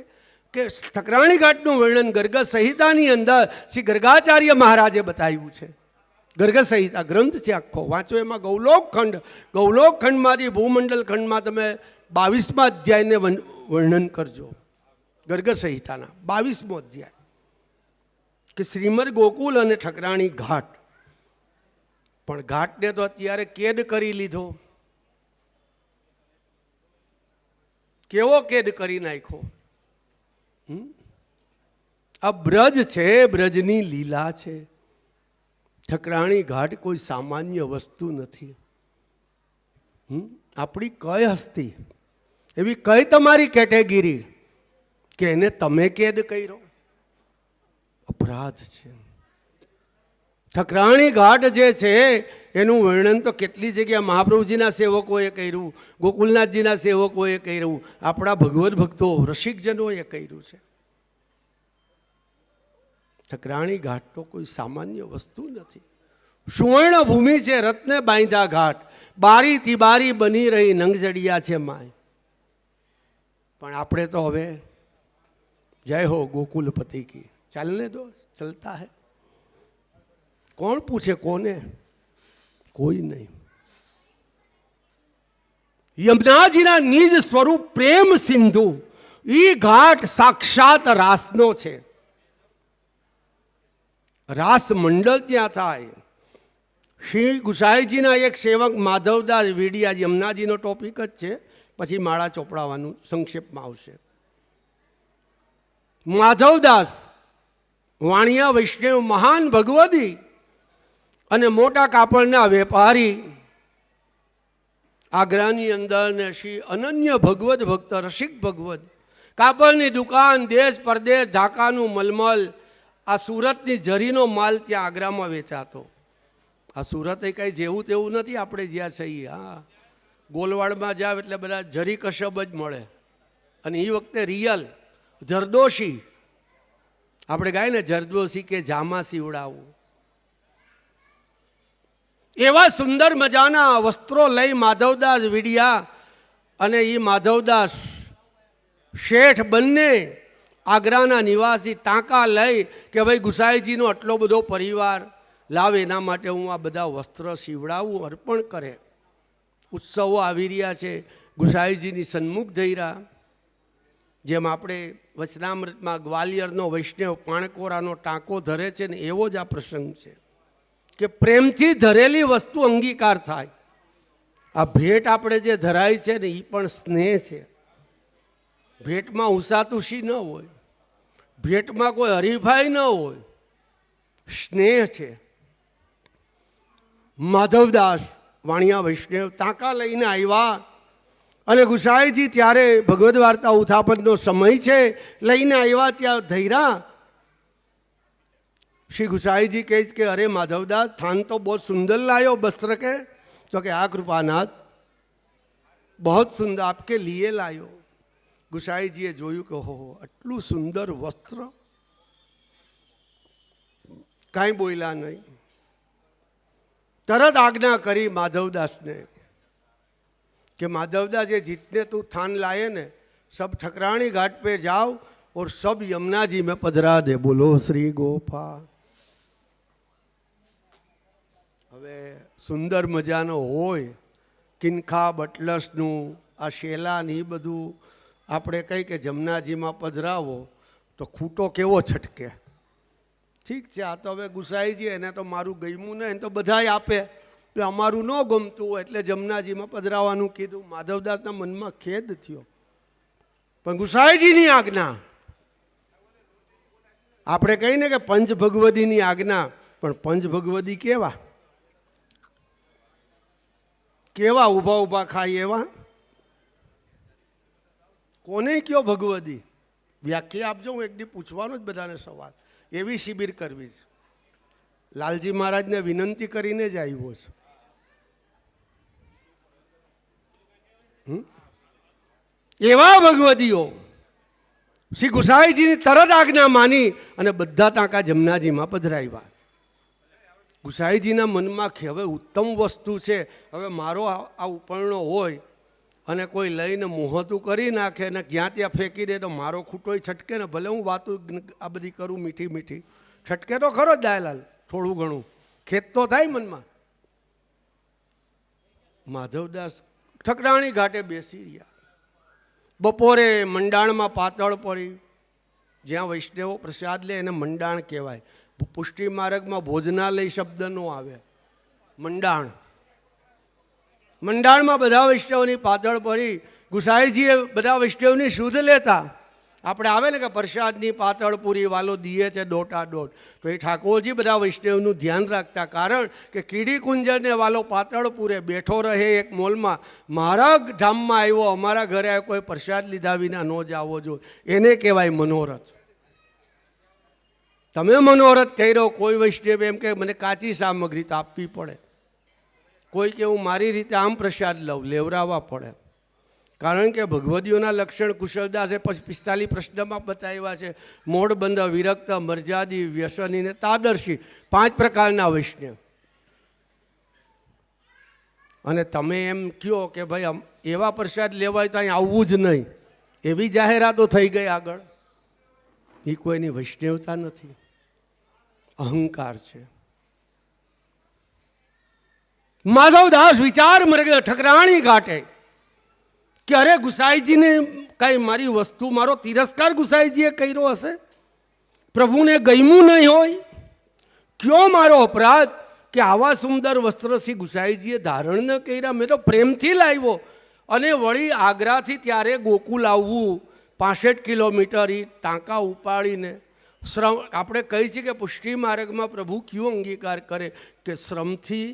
S1: કે ઠકરાણી ઘાટનું વર્ણન ગર્ગ સંહિતાની અંદર શ્રી ગર્ગાચાર્ય મહારાજે બતાવ્યું છે. ગર્ગ સંહિતા ગ્રંથ છે આખો, વાંચો. એમાં ગૌલોક ખંડમાંથી ભૂમંડલ ખંડમાં તમે 22મા અધ્યાયને વર્ણન કરજો. ગર્ગ સંહિતાના 22મો અધ્યાય કે શ્રીમદ ગોકુલ અને ઠકરાણી ઘાટ. પણ ઘાટને તો અત્યારે કેદ કરી લીધો. કેવો કેદ કરી નાખ્યો? આ બ્રજ છે, બ્રજની લીલા છે. ઠકરાણી ઘાટ કોઈ સામાન્ય વસ્તુ નથી. આપણી કઈ હસ્તી, એવી કઈ તમારી કેટેગરી કે એને તમે કેદ કર્યો? અપરાધ છે. ઠકરાણી ઘાટ જે છે એનું વર્ણન તો કેટલી જગ્યાએ મહાપ્રભુજીના સેવકોએ કર્યું, ગોકુલનાથજીના સેવકોએ કર્યું, આપણા ભગવદ ભક્તો રસિકજનોએ કર્યું છે. ઠકરાણી ઘાટ તો કોઈ સામાન્ય વસ્તુ નથી. સુવર્ણ ભૂમિ છે, રત્ને બાંધ્યા ઘાટ, બારીથી બારી બની રહી નંગજડિયા છે માય. પણ આપણે તો હવે જય હો ગોકુલપતિ કી, ચાલને દો, ચલતા હૈ. કોણ પૂછે કોને? કોઈ નહીં. યમુનાજીના નિજ સ્વરૂપ પ્રેમ સિંધુ, ઈ ઘાટ સાક્ષાત રાસનો છે. રાસ મંડળ ત્યાં થાય. શ્રી ગુસાઈજીના એક સેવક માધવદાસ વીડિયા, યમુનાજીનો ટોપિક જ છે, પછી માળા ચોપડાવાનું સંક્ષેપમાં આવશે. માધવદાસ વાણિયા વૈષ્ણવ મહાન ભગવદી, અને મોટા કાપડના વેપારી આગ્રાની અંદર ને શ્રી અનન્ય ભગવત ભક્ત રસિક ભગવત, કાપડની દુકાન, દેશ પરદેશ, ઢાકાનું મલમલ, આ સુરતની જરીનો માલ ત્યાં આગ્રામાં વેચાતો. આ સુરત એ કંઈ જેવું તેવું નથી આપણે જ્યાં છીએ. હા, ગોલવાડમાં જાવ એટલે બધા જરી કશબ જ મળે. અને એ વખતે રિયલ જરદોશી, આપણે ગાય ને જરદોશી કે જામા સીવડાવું, એવા સુંદર મજાના વસ્ત્રો લઈ માધવદાસ વિડિયા અને એ માધવદાસ શેઠ બંને આગ્રાના નિવાસી ટાંકા લઈ કે ભાઈ ગુસાઈજીનો આટલો બધો પરિવાર લાવે, એના માટે હું આ બધા વસ્ત્ર સીવડાવું, અર્પણ કરે. ઉત્સવો આવી રહ્યા છે, ગુસાઈજીની સન્મુખ જઈ રહ્યા. જેમ આપણે વચનામૃતમાં ગ્વાલિયરનો વૈષ્ણવ પાણકોરાનો ટાંકો ધરે છે ને, એવો જ આ પ્રસંગ છે કે પ્રેમથી ધરેલી વસ્તુ અંગીકાર થાય. આ ભેટ આપણે જે ધરાય છે ને એ પણ સ્નેહ છે. ભેટમાં ઉસાતુશી ન હોય, ભેટમાં કોઈ હરીફાઈ ન હોય, સ્નેહ છે. માધવદાસ વાણિયા વૈષ્ણવ ટાંકા લઈને આવ્યા અને ગુસાઈજી ત્યારે ભગવદ્ વાર્તા ઉત્થાપનનો સમય છે, લઈને આવ્યા. ત્યાં ધૈરા શ્રી ગુસાઈજી કહે કે અરે માધવદાસ, થાન તો બહુ સુંદર લાયો વસ્ત્ર કે, તો કે આ કૃપાનાથ બહુ સુંદર આપકે લીએ લાયો. ગુસાઈજીએ જોયું કે હો આટલું સુંદર વસ્ત્ર, કાંઈ બોલ્યા નહીં. તરત આજ્ઞા કરી માધવદાસને कि माधवदास ये जितने तू थान लाए ने सब ठकरानी घाट पे जाओ और सब यमुना जी में पधरा दे. बोलो श्री गोपाल. હવે સુંદર મજાનો હોય કિનખા બટલસનું આ શેલા ને એ બધું આપણે કહી કે જમનાજીમાં પધરાવો તો ખૂટો કેવો છટકે. ઠીક છે, આ તો હવે ગુસાઈજી, એને તો મારું ગમ્યું ને, એને તો બધાય આપે, અમારું ન ગમતું હોય એટલે જમનાજીમાં પધરાવાનું કીધું. માધવદાસના મનમાં ખેદ થયો, પણ ગુસાઈજીની આજ્ઞા, આપણે કહીને કે પંચ ભગવદીની આજ્ઞા, પણ પંચ ભગવદી કેવા કેવા ઊભા ઊભા ખાય એવા. કોને કયો ભગવદી? વ્યાખ્યા આપજો, હું એક દી પૂછવાનો જ બધાને સવાલ. એવી શિબિર કરવી છે. લાલજી મહારાજને વિનંતી કરીને જ આવ્યો છે. એવા ભગવદીઓ શ્રી ગુસાઈજીની તરત આજ્ઞા માની અને બધા ટાંકા જમનાજીમાં પધરાવ્યા. ગુસાઈજીના મનમાં કે હવે ઉત્તમ વસ્તુ છે, હવે મારો આ ઉપરણો હોય અને કોઈ લઈને મોહતું કરી નાખે ને જ્યાં ત્યાં ફેંકી દે તો મારો ખૂટોય છટકે ને. ભલે હું વાતો આ બધી કરું મીઠી મીઠી, છટકે તો ખરો જ દયાલાલ, થોડું ઘણું ખેત તો થાય મનમાં. માધવદાસ ઠકરાણી ઘાટે બેસી રહ્યા. બપોરે મંડાણમાં પાતળ પડી, જ્યાં વૈષ્ણવો પ્રસાદ લે એને મંડાણ કહેવાય. પુષ્ટિ માર્ગમાં ભોજનાલય શબ્દ નો આવે. મંડાણ, મંડાણમાં બધા વૈષ્ણવની પાતળ પડી. ગુસાઈજીએ બધા વૈષ્ણવની શુદ્ધ લેતા. આપણે આવે ને કે પ્રસાદની પાતળ પૂરી વાલો દીએ છે દોટા દોટ, તો એ ઠાકોરજી બધા વૈષ્ણવનું ધ્યાન રાખતા. કારણ કે કીડી કુંજરને વાલો પાતળ પૂરે બેઠો રહે એક મોલમાં, મારા ધામમાં આવ્યો, અમારા ઘરે આવ્યો, કોઈ પ્રસાદ લીધા વિના ન જાવો જોઈએ, એને કહેવાય મનોરથ. તમે મનોરથ કર્યો, કોઈ વૈષ્ણવ એમ કે મને કાચી સામગ્રી તો આપવી પડે, કોઈ કે હું મારી રીતે આમ પ્રસાદ લઉં, લેવરાવવા પડે. કારણ કે ભગવદીઓના લક્ષણ કુશળદાસે 45 પ્રશ્નમાં બતાવ્યા છે. મોડબંધ, વિરક્ત, મર્યાદી, વ્યસની ને તાદર્શી, 5 પ્રકારના વૈષ્ણવ. અને તમે એમ કહો કે ભાઈ એવા પ્રસાદ લેવાય તો અહીં આવવું જ નહીં, એવી જાહેરાતો થઈ ગઈ આગળ. એ કોઈની વૈષ્ણવતા નથી, અહંકાર છે. માધવદાસ વિચાર મર્ગ ઠકરાણી ઘાટે કે અરે ગુસાઈજીને કાંઈ મારી વસ્તુ, મારો તિરસ્કાર ગુસાઈજીએ કર્યો હશે, પ્રભુને ગમ્યું નહીં હોય, કયો મારો અપરાધ કે આવા સુંદર વસ્ત્ર શ્રી ગુસાઈજીએ ધારણ ન કર્યા. મેં તો પ્રેમથી લાવ્યો. અને વળી આગ્રાથી ત્યારે ગોકુલ આવવું 65 કિલોમીટર, એ ટાંકા ઉપાડીને શ્રમ આપણે કહીએ છીએ કે પુષ્ટિ માર્ગમાં પ્રભુ ક્યું અંગીકાર કરે કે શ્રમથી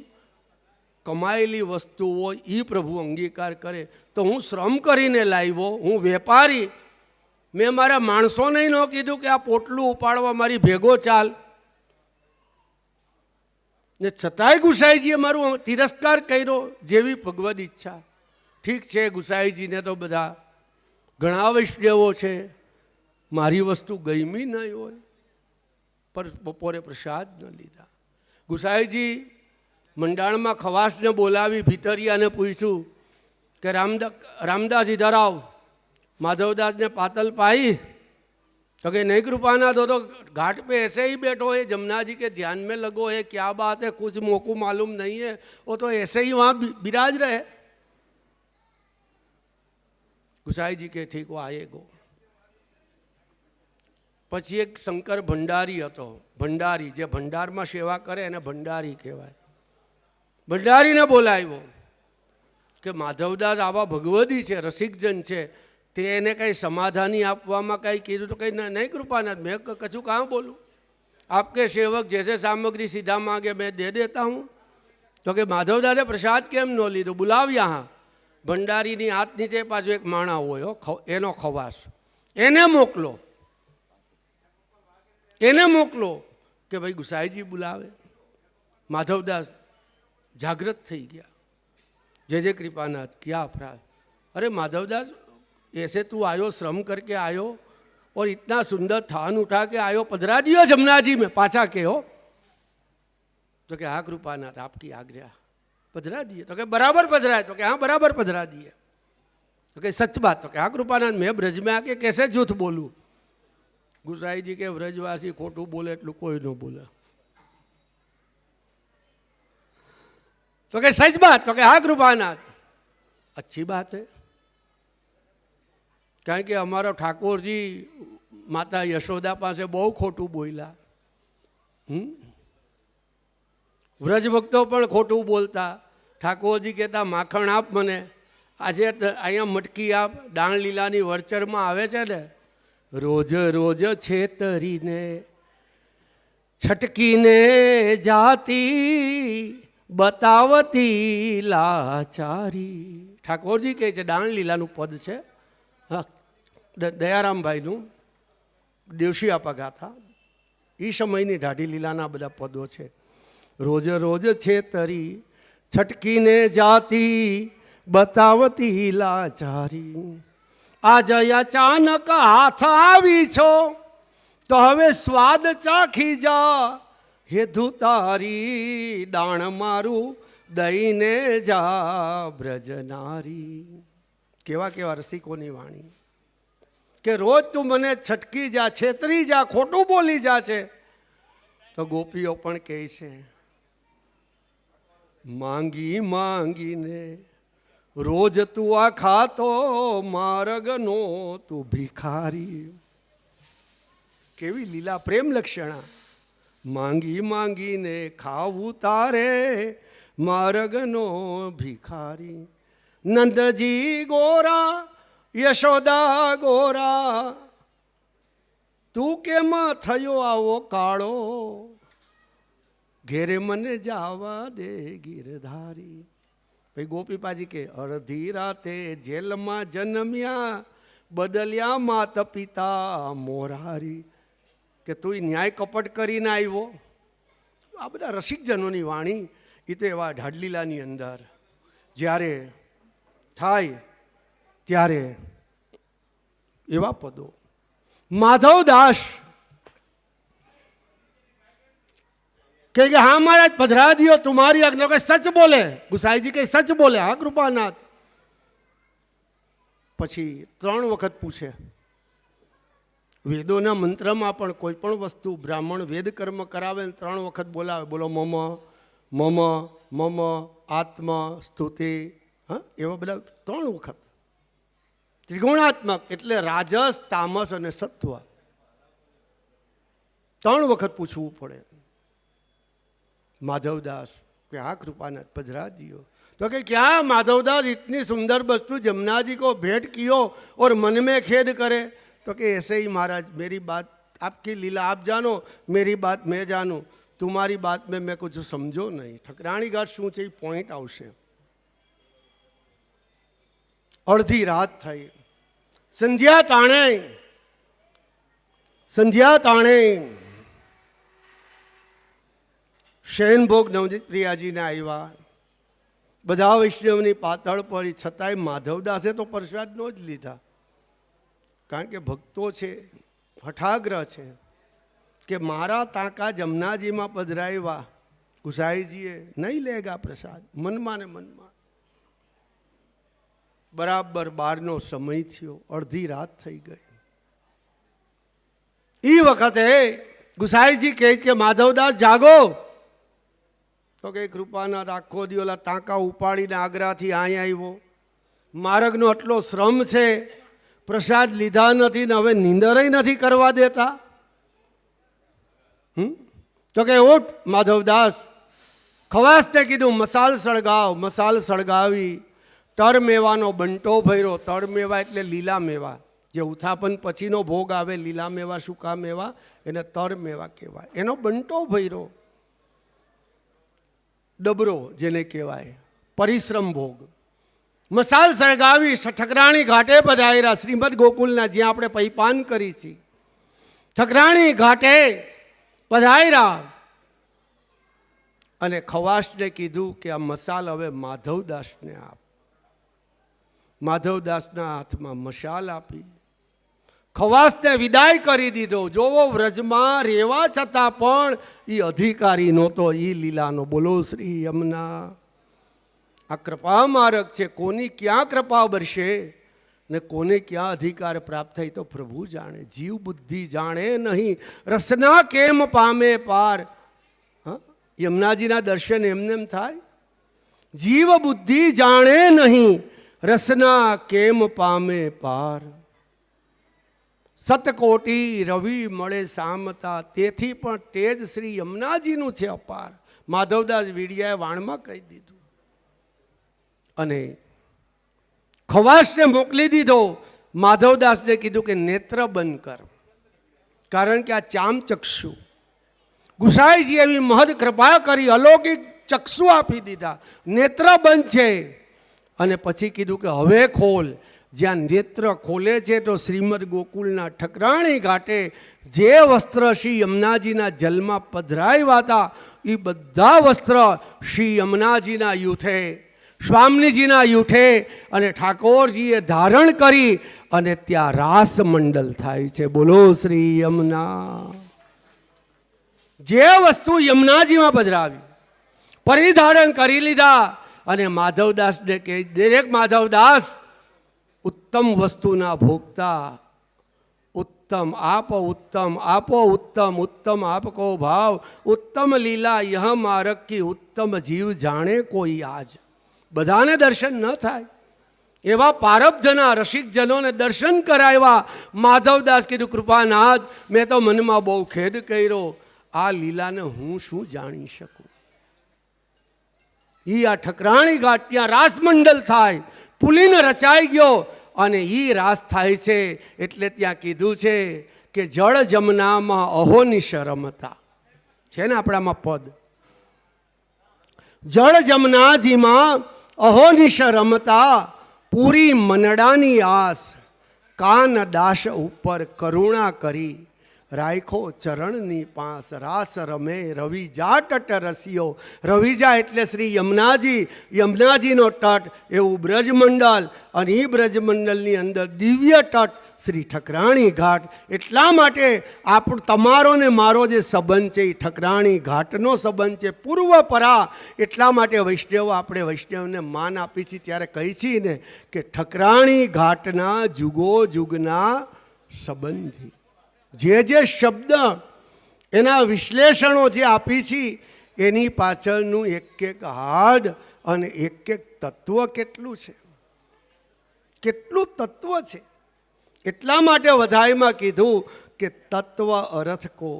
S1: કમાયેલી વસ્તુ હોય એ પ્રભુ અંગીકાર કરે. તો હું શ્રમ કરીને લાવ્યો, હું વેપારી, મેં મારા માણસોને ન કીધું કે આ પોટલું ઉપાડવા મારી ભેગો ચાલ, ને છતાંય ગુસાઈજીએ મારું તિરસ્કાર કર્યો. જેવી ભગવદ ઈચ્છા. ઠીક છે, ગુસાઈજીને તો બધા ઘણા વૈષ્ણવો છે, મારી વસ્તુ ગમી નહીં હોય, પણ બપોરે પ્રસાદ ન લીધા. ગુસાઈજી મંડાણમાં ખવાસને બોલાવી ભીતરિયાને પૂછ્યું કે રામદાસ ઇધર આવ. माधवदास ने पातल पाई तो कि नहीं कृपाना तो घाट पे ऐसे ही बैठो है, जमुना जी के ध्यान में लगो है, क्या बात है, कुछ मोको मालूम नहीं है, वो तो ऐसे ही वहाँ विराज रहे. गुसाई जी के ठीक वो आएगो. પછી એક શંકર ભંડારી હતો. ભંડારી જે ભંડારમાં સેવા કરે એને ભંડારી કહેવાય. ભંડારીને બોલાવ્યો કે માધવદાસ આવા ભગવદી છે, રસિકજન છે, તે એને કંઈ સમાધાની આપવામાં કંઈ કીધું તો કંઈ નહીં કૃપાનાથ, મેં કછું કहाँ બોલું, आपके सेवक जैसे सामग्री सीधा मांगे मैं दे देता हूँ. तो कि माधवदासे प्रसाद केम न लीधो, बुलाव यहाँ. ભંડારીની હાથ નીચે પાછો એક માણા હોય એનો ખવાસ, એને મોકલો, એને મોકલો કે ભાઈ ગુસાઈજી બોલાવે. માધવદાસ જાગૃત થઈ ગયા. जय जय कृपानाथ, क्या अपराध. अरे माधवदास, ऐसे तू आयो, श्रम करके आयो और इतना सुंदर थान उठा के आयो, पधरा दियो जमुना जी में, पाछा के हो. तो कि हाँ कृपानाथ आपकी आज्ञा, पधरा दिए. तो कि बराबर पधराए. तो कि हाँ बराबर पधरा दिए. तो कि सच बात. तो कि हाँ कृपानाथ, मैं ब्रज में आके कैसे झूठ बोलूँ. गुसाई जी के ब्रजवासी खोटू बोले एटલું કોઈ ન બોલે. तो कि सच बात. तो कि हाँ कृपानाथ. अच्छी बात है, કારણ કે અમારો ઠાકોરજી માતા યશોદા પાસે બહુ ખોટું બોલ્યા. વ્રજ ભક્તો પણ ખોટું બોલતા. ઠાકોરજી કહેતા માખણ આપ મને, આજે અહીંયા મટકી આપ. દાણ લીલાની વરચરમાં આવે છે ને, રોજ રોજ છેતરીને છટકીને જાતી બતાવતી લાચારી. ઠાકોરજી કહે છે, દાણ લીલાનું પદ છે. હા, દયારામભાઈનું દેવશી આપા ગાથા, એ સમયની ઢાઢી લીલાના બધા પદો છે. રોજ રોજ છેતરી છટકીને જાતી બતાવતી લાચારી. આજ અચાનક હાથ આવી છો તો હવે સ્વાદ ચાખી જા. હે ધુતારી દાણ મારું દઈને જા બ્રજનારી. કેવા કેવા રસિકોની વાણી કે રોજ તું મને છટકી જા, છેતરી જા, ખોટું બોલી જા છે. તો ગોપીઓ પણ કહે છે, માંગી માંગીને રોજ તું આ ખાતો માર્ગનો તું ભિખારી. કેવી લીલા, પ્રેમ લક્ષણા. માંગી માંગીને ખાવું તારે માર્ગનો ભિખારી. નંદજી ગોરા યશોદા ગોરા, તું કેમ થયો આવો કાળો, ઘેરે મને જાવા દે ગીરધારી. ભાઈ ગોપીપાજી કે અડધી રાતે જેલમાં જન્મ્યા, બદલ્યા માત પિતા મોરારી. કે તું ન્યાય કપટ કરીને આવ્યો. આ બધા રસિકજનોની વાણી. એ તો એવા ઢાઢલીલાની અંદર જ્યારે થાય ત્યારે એવા પદો. माधवदास कहे कि हाँ महाराज पधरा दियो, तुम्हारी आज्ञा. के सच बोले. गुसाई जी के सच बोले. हाँ कृपानाथ. પછી 3 વખત પૂછે. વેદોના મંત્રમાં પણ કોઈ પણ વસ્તુ બ્રાહ્મણ વેદ કર્મ કરાવે 3 વખત બોલાવે. બોલો મમ મમ મમ આત્મ સ્તુતિ. હા, એવા બધા 3 વખત. ત્રિગુણાત્મક એટલે રાજસ, તામસ અને સત્વ. 3 વખત પૂછવું પડે. माधवदास कि हाँ कृपानाथ पधरा दियो. तो कि क्या माधवदास इतनी सुंदर वस्तु जमुना जी को भेंट कियो और मन में खेद करे. तो कि ऐसे ही महाराज मेरी बात आपकी लीला आप जानो, मेरी बात मैं जानूं, तुम्हारी बात में मैं कुछ समझो नहीं। ઠકરાણી ઘાટ શું છે એ પોઈન્ટ આવશે। અડધી રાત થઈ, સંધ્યા તાણે શયનભોગ નવજીત પ્રિયાજીને આવ્યા। બધા વૈષ્ણવની પાતળ પડી, છતાંય માધવદાસે તો પ્રસાદ નો જ લીધા, કારણ કે ભક્તો છે, હઠાગ્રહ છે કે મારા તાકા જમનાજીમાં પધરાવ્યા, ગુસાઈજીએ નહીં લેગા પ્રસાદ, મનમાં ને મનમાં। બરાબર 12નો સમય થયો, અડધી રાત થઈ ગઈ। એ વખતે ગુસાઈજી કહે છે કે માધવદાસ જાગો, તો કે કૃપાનાથ આખો દી ઓલા ટાંકા ઉપાડીને આગ્રાથી અહીંયા આવ્યો, માર્ગનો આટલો શ્રમ છે, પ્રસાદ લીધા નથી ને હવે નીંદરય નથી કરવા દેતા। તો કે ઉઠ માધવદાસ, ખવાસને કીધું મસાલ સળગાવ, મસાલ સળગાવી તર મેવાનો બંટો ભર્યો। તર મેવા એટલે લીલા મેવા, જે ઉત્થાપન પછીનો ભોગ આવે, લીલા મેવા સૂકા મેવા એને તર મેવા કહેવાય, એનો બંટો ભર્યો। ડબરો જેને કહેવાય, પરિશ્રમ ભોગ। મસાલ સળગાવી ઠકરાણી ઘાટે પધાર્યા, શ્રીમદ ગોકુલના જ્યાં આપણે પૈપાન કરી છે, ઠકરાણી ઘાટે પધાર્યા અને ખવાસને કીધું કે આ મસાલ હવે માધવદાસને આપ। માધવદાસના હાથમાં મશાલ આપી, ખવાસને વિદાય કરી દીધો। જોવો વ્રજમાં રહેવા છતાં પણ એ અધિકારી નહોતો એ લીલાનો। બોલો શ્રી યમુના। આ કૃપા માર્ગ છે, કોની ક્યાં કૃપા બરસે ને કોને ક્યાં અધિકાર પ્રાપ્ત થાય તો પ્રભુ જાણે। જીવ બુદ્ધિ જાણે નહીં, રસના કેમ પામે પાર। યમુનાજીના દર્શન એમને થાય? જીવ બુદ્ધિ જાણે નહીં, રસના કેમ પામે પાર। સતકોટી રવિ મળે સામતા, તેથી પણ તેજ શ્રી યમુનાજીનું છે અપાર। માધવદાસ વીડિયાએ વાણમાં કહી દીધું અને ખવાસને મોકલી દીધો। માધવદાસને કીધું કે નેત્ર બંધ કર, કારણ કે આ ચામચક્ષુ ગુસાઈજી એવી મહદ કૃપા કરી, અલૌકિક ચક્ષુ આપી દીધા, નેત્ર બંધ છે। અને પછી કીધું કે હવે ખોલ। જ્યાં નેત્ર ખોલે છે તો શ્રીમદ ગોકુલના ઠકરાણી ઘાટે જે વસ્ત્ર શ્રી યમુનાજીના જલમાં પધરાવ્યા હતા એ બધા વસ્ત્ર શ્રી યમુનાજીના યુથે, સ્વામીજીના યુઠે અને ઠાકોરજીએ ધારણ કરી અને ત્યાં રાસ મંડલ થાય છે। બોલો શ્રી યમુના। જે વસ્તુ યમુનાજીમાં પધરાવી પરિધારણ કરી લીધા અને માધવદાસને કહે, દરેક માધવદાસ ઉત્તમ વસ્તુના ભોગતા, उत्तम आपो उत्तम उत्तम आपको भाव, उत्तम लीला यह मार्ग की उत्तम जीव जाने कोई आज। बधाने दर्शन न थाय एवा पारब्धना रसिक जनों ने दर्शन कराया। माधवदास कीधुं कृपानाथ मैं तो मन में बहु खेद कर्यो, आ लीला ने हूँ शू जाणी शकूं। ई आ ठकराणी घाट त्यां रास मंडल थाय, पुलिन रचाई गयो અને ઈ રાસ થાય છે એટલે ત્યાં કીધું છે કે જળ જમનામાં અહોનિશ રમતા છે ને આપણામાં પદ, જળ જમનાજીમાં અહોનિશ રમતા, પૂરી મનડાની આસ, કાન દાસ ઉપર કરુણા કરી, રાયખો ચરણની પાસ, રાસ રમે રવિજા તટ રસિયો। રવિજા એટલે શ્રી યમુનાજી, યમુનાજીનો તટ એવું બ્રજમંડળ, અને એ બ્રજમંડળની અંદર દિવ્ય તટ શ્રી ઠકરાણી ઘાટ। એટલા માટે તમારો ને મારો જે સંબંધ છે એ ઠકરાણી ઘાટનો સંબંધ છે, પૂર્વપરા। એટલા માટે વૈષ્ણવ આપણે વૈષ્ણવને માન આપી છીએ ત્યારે કહી છીએ ને કે ઠકરાણી ઘાટના જુગો જુગના સંબંધી। જે શબ્દ એના વિશ્લેષણો જે આપી છે એની પાછળનું એક એક હાડ અને એક એક તત્વ કેટલું છે, કેટલું તત્વ છે। એટલા માટે વધાઈમાં કીધું કે તત્વ અરથ કો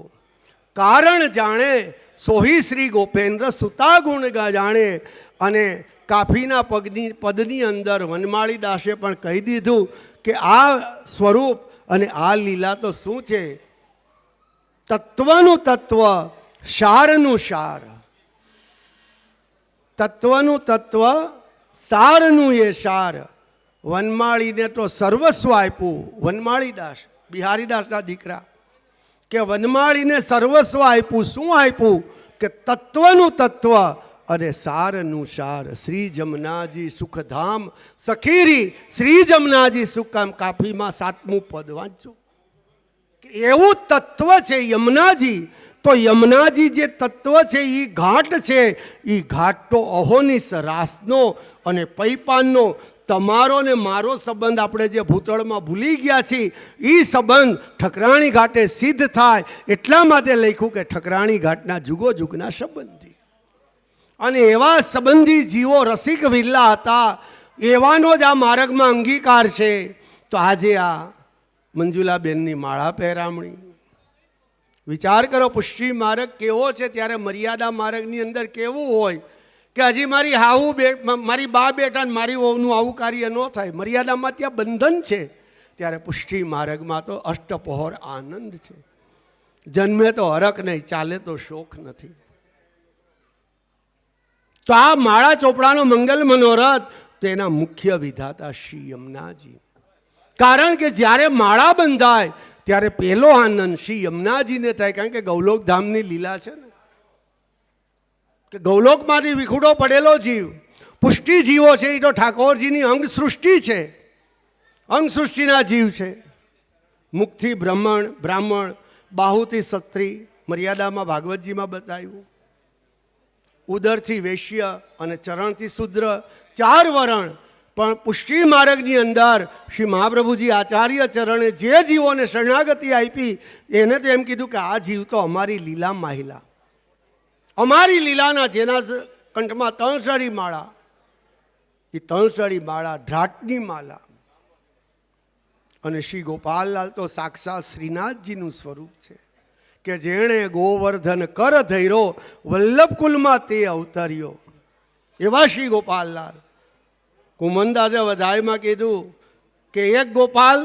S1: કારણ જાણે, સોહી શ્રી ગોપેન્દ્ર સુતા ગુણ જાણે। અને કાફીના પદની અંદર વનમાળી દાસે પણ કહી દીધું કે આ સ્વરૂપ અને આ લીલા તો શું છે તત્વનું તત્વ, સારનું સાર. તત્વનું તત્વ, સારનું એ સાર. વનમાળીને તો સર્વસ્વ આપ્યું. વનમાળીદાસ, બિહારીદાસના દીકરા, કે વનમાળીને સર્વસ્વ આપ્યું. શું આપ્યું? કે તત્વનું તત્વ અને સારનું સાર. શ્રી જમનાજી સુખધામ સખીરી, શ્રી જમનાજી સુખધામ. કાફીમાં 7મું પદ વાંચો. એવું તત્વ છે યમુનાજી. તો યમુનાજી જે તત્વ છે એ ઘાટ છે. એ ઘાટ તો અહોનિશ રાસનો અને પૈપાનનો, તમારો ને મારો સંબંધ આપણે જે ભૂતળમાં ભૂલી ગયા છીએ, એ સંબંધ ઠકરાણી ઘાટે સિદ્ધ થાય. એટલા માટે લખ્યું કે ઠકરાણી ઘાટના જુગો જુગના સંબંધી. અને એવા સંબંધી જીવો રસિક વિરલા હતા. એવાનો જ આ માર્ગમાં અંગીકાર છે. તો આજે આ મંજુલાબેનની માળા પહેરામણી, વિચાર કરો પુષ્ટિ માર્ગ કેવો છે, ત્યારે મર્યાદા માર્ગની અંદર કેવું હોય કે હજી મારી હાવું મારી બા બેટા મારી વહુનું આવું કાર્ય ન થાય. મર્યાદામાં ત્યાં બંધન છે. ત્યારે પુષ્ટિ માર્ગમાં તો અષ્ટપહોર આનંદ છે. જન્મે તો હરખ નહીં, ચાલે તો શોખ નથી. તો આ માળા ચોપડાનો મંગલ મનોરથ તેના મુખ્ય વિધાતા શ્રી યમુનાજી. કારણ કે જ્યારે માળા બંધાય ત્યારે પહેલો આનંદ શ્રી યમુનાજીને થાય. કારણ કે ગૌલોક ધામની લીલા છે ને, કે ગૌલોકમાંથી વિખુડો પડેલો જીવ, પુષ્ટિ જીવો છે, એ તો ઠાકોરજીની અંગ સૃષ્ટિ છે, અંગ સૃષ્ટિના જીવ છે. મુખથી બ્રાહ્મણ, બાહુથી ક્ષત્રિય, મર્યાદામાં ભાગવતજીમાં બતાવ્યું. ઉદરથી વૈશ્ય અને ચરણથી શુદ્ર, 4 વરણ. પણ પુષ્ટિ માર્ગની અંદર શ્રી મહાપ્રભુજી આચાર્ય ચરણે જે જીવોને શરણાગતિ આપી, એને તો એમ કીધું કે આ જીવ તો અમારી લીલા માહિલા, અમારી લીલાના, જેના કંઠમાં 3 માળા, એ 3 માળા ધ્રાટની માળા. અને શ્રી ગોપાલલાલ તો સાક્ષાત શ્રીનાથજીનું સ્વરૂપ છે, કે જેણે ગોવર્ધન કર ધૈરો, વલ્લભકુલમાં તે અવતર્યો. એવા શ્રી ગોપાલલાલ. કુમનદાસે વધાઈમાં કીધું કે એક ગોપાલ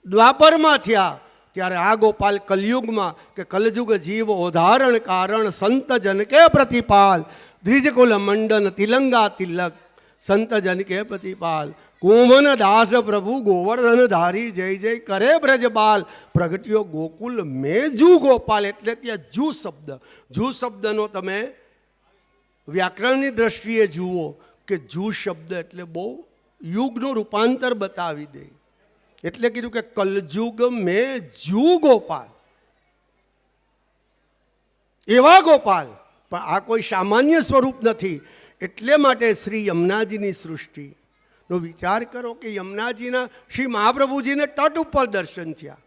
S1: દ્વાપરમાં થયા, ત્યારે આ ગોપાલ કલયુગમાં, કે કલયુગ જીવ ઉદાહરણ કારણ સંત જન કે પ્રતિપાલ, દ્વિજકુલ મંડન તિલંગા તિલક, સંત જન કે પ્રતિપાલ. કુમન દાસ પ્રભુ ગોવર્ધન ધારી, જય જય કરે બ્રજબાલ, પ્રગટ્યો ગોકુલ મેં જુ ગોપાલ. એટલે ત્યાં જુ શબ્દ, જુ શબ્દનો તમે વ્યાકરણની દ્રષ્ટિએ જુઓ કે જુ શબ્દ એટલે બહુ યુગનું રૂપાંતર બતાવી દે. એટલે કીધું કે કલયુગ મેં જુ ગોપાલ, એવા ગોપાલ. પણ આ કોઈ સામાન્ય સ્વરૂપ નથી. એટલે માટે શ્રી યમુનાજીની સૃષ્ટિનો વિચાર કરો કે યમુનાજીના શ્રી મહાપ્રભુજીને તટ ઉપર દર્શન થયા,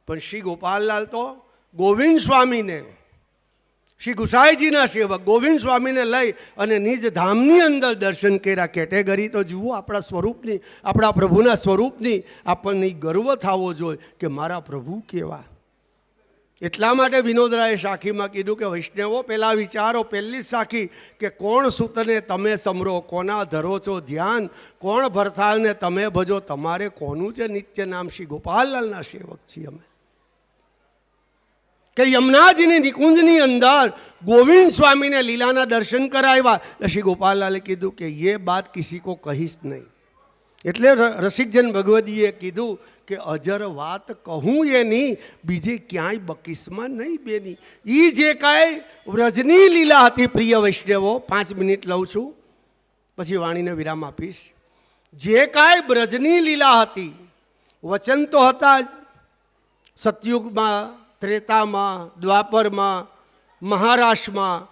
S1: પણ શ્રી ગોપાલલાલ તો ગોવિંદ સ્વામીને, શ્રી ગુસાઈજીના સેવક ગોવિંદ સ્વામીને લઈ અને નિજ ધામની અંદર દર્શન કર્યા. કેટેગરી તો જુઓ આપણા સ્વરૂપની, આપણા પ્રભુના સ્વરૂપની. આપણને ગર્વ થવો જોઈએ કે મારા પ્રભુ કેવા. એટલા માટે વિનોદરાયે સાખીમાં કીધું કે વૈષ્ણવો પહેલાં વિચારો, પહેલી જ સાખી, કે કોણ સૂતને તમે સમરો, કોના ધરો છો ધ્યાન, કોણ ભરથાળને તમે ભજો, તમારે કોનું છે નિત્ય નામ. શ્રી ગોપાલલાલના સેવક છીએ અમે. કે યમુનાજીની નિકુંજની અંદર ગોવિંદ સ્વામીને લીલાના દર્શન કરાવ્યા. શ્રી ગોપાલલાલે કીધું કે ये बात किसी को कहीશ નહીં. એટલે રસિકજન ભગવદીએ કીધું કે અજર વાત કહું એની, બીજે ક્યાંય બકીસમાં નહીં બેની. એ જે કાંઈ વ્રજની લીલા હતી, પ્રિય વૈષ્ણવો, 5 મિનિટ લઉં છું, પછી વાણીને વિરામ આપીશ. જે કાંઈ બ્રજની લીલા હતી, વચન તો હતા જ, સતયુગમાં, ત્રેતામાં, દ્વાપરમાં, મહારાષ્ટ્રમાં.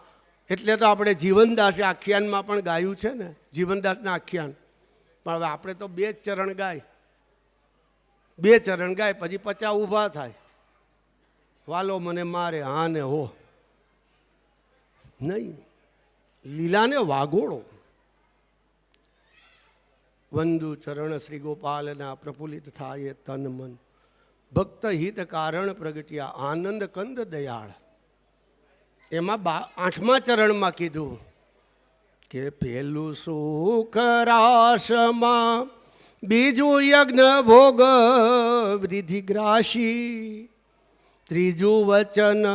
S1: એટલે તો આપણે જીવનદાસે આખ્યાનમાં પણ ગાયું છે ને, જીવનદાસના આખ્યાન. પણ હવે આપણે તો 2 ચરણ ગાય, 2 ચરણ ગાય, પછી 50 ઊભા થાય, વાલો મને મારે હા ને હો. નહીં, લીલાને વાગોળો. વંદુ ચરણ શ્રી ગોપાલના પ્રફુલ્લિત થાય તન મન, ભક્ત હિત કારણ પ્રગટ્યા આનંદ કંદ દયાળ. એમાં 8મા ચરણમાં કીધું કે પેલું સુખ રાસમાં, બીજું યજ્ઞ ભોગ વૃદ્ધિગ્રાસી, ત્રીજું વચન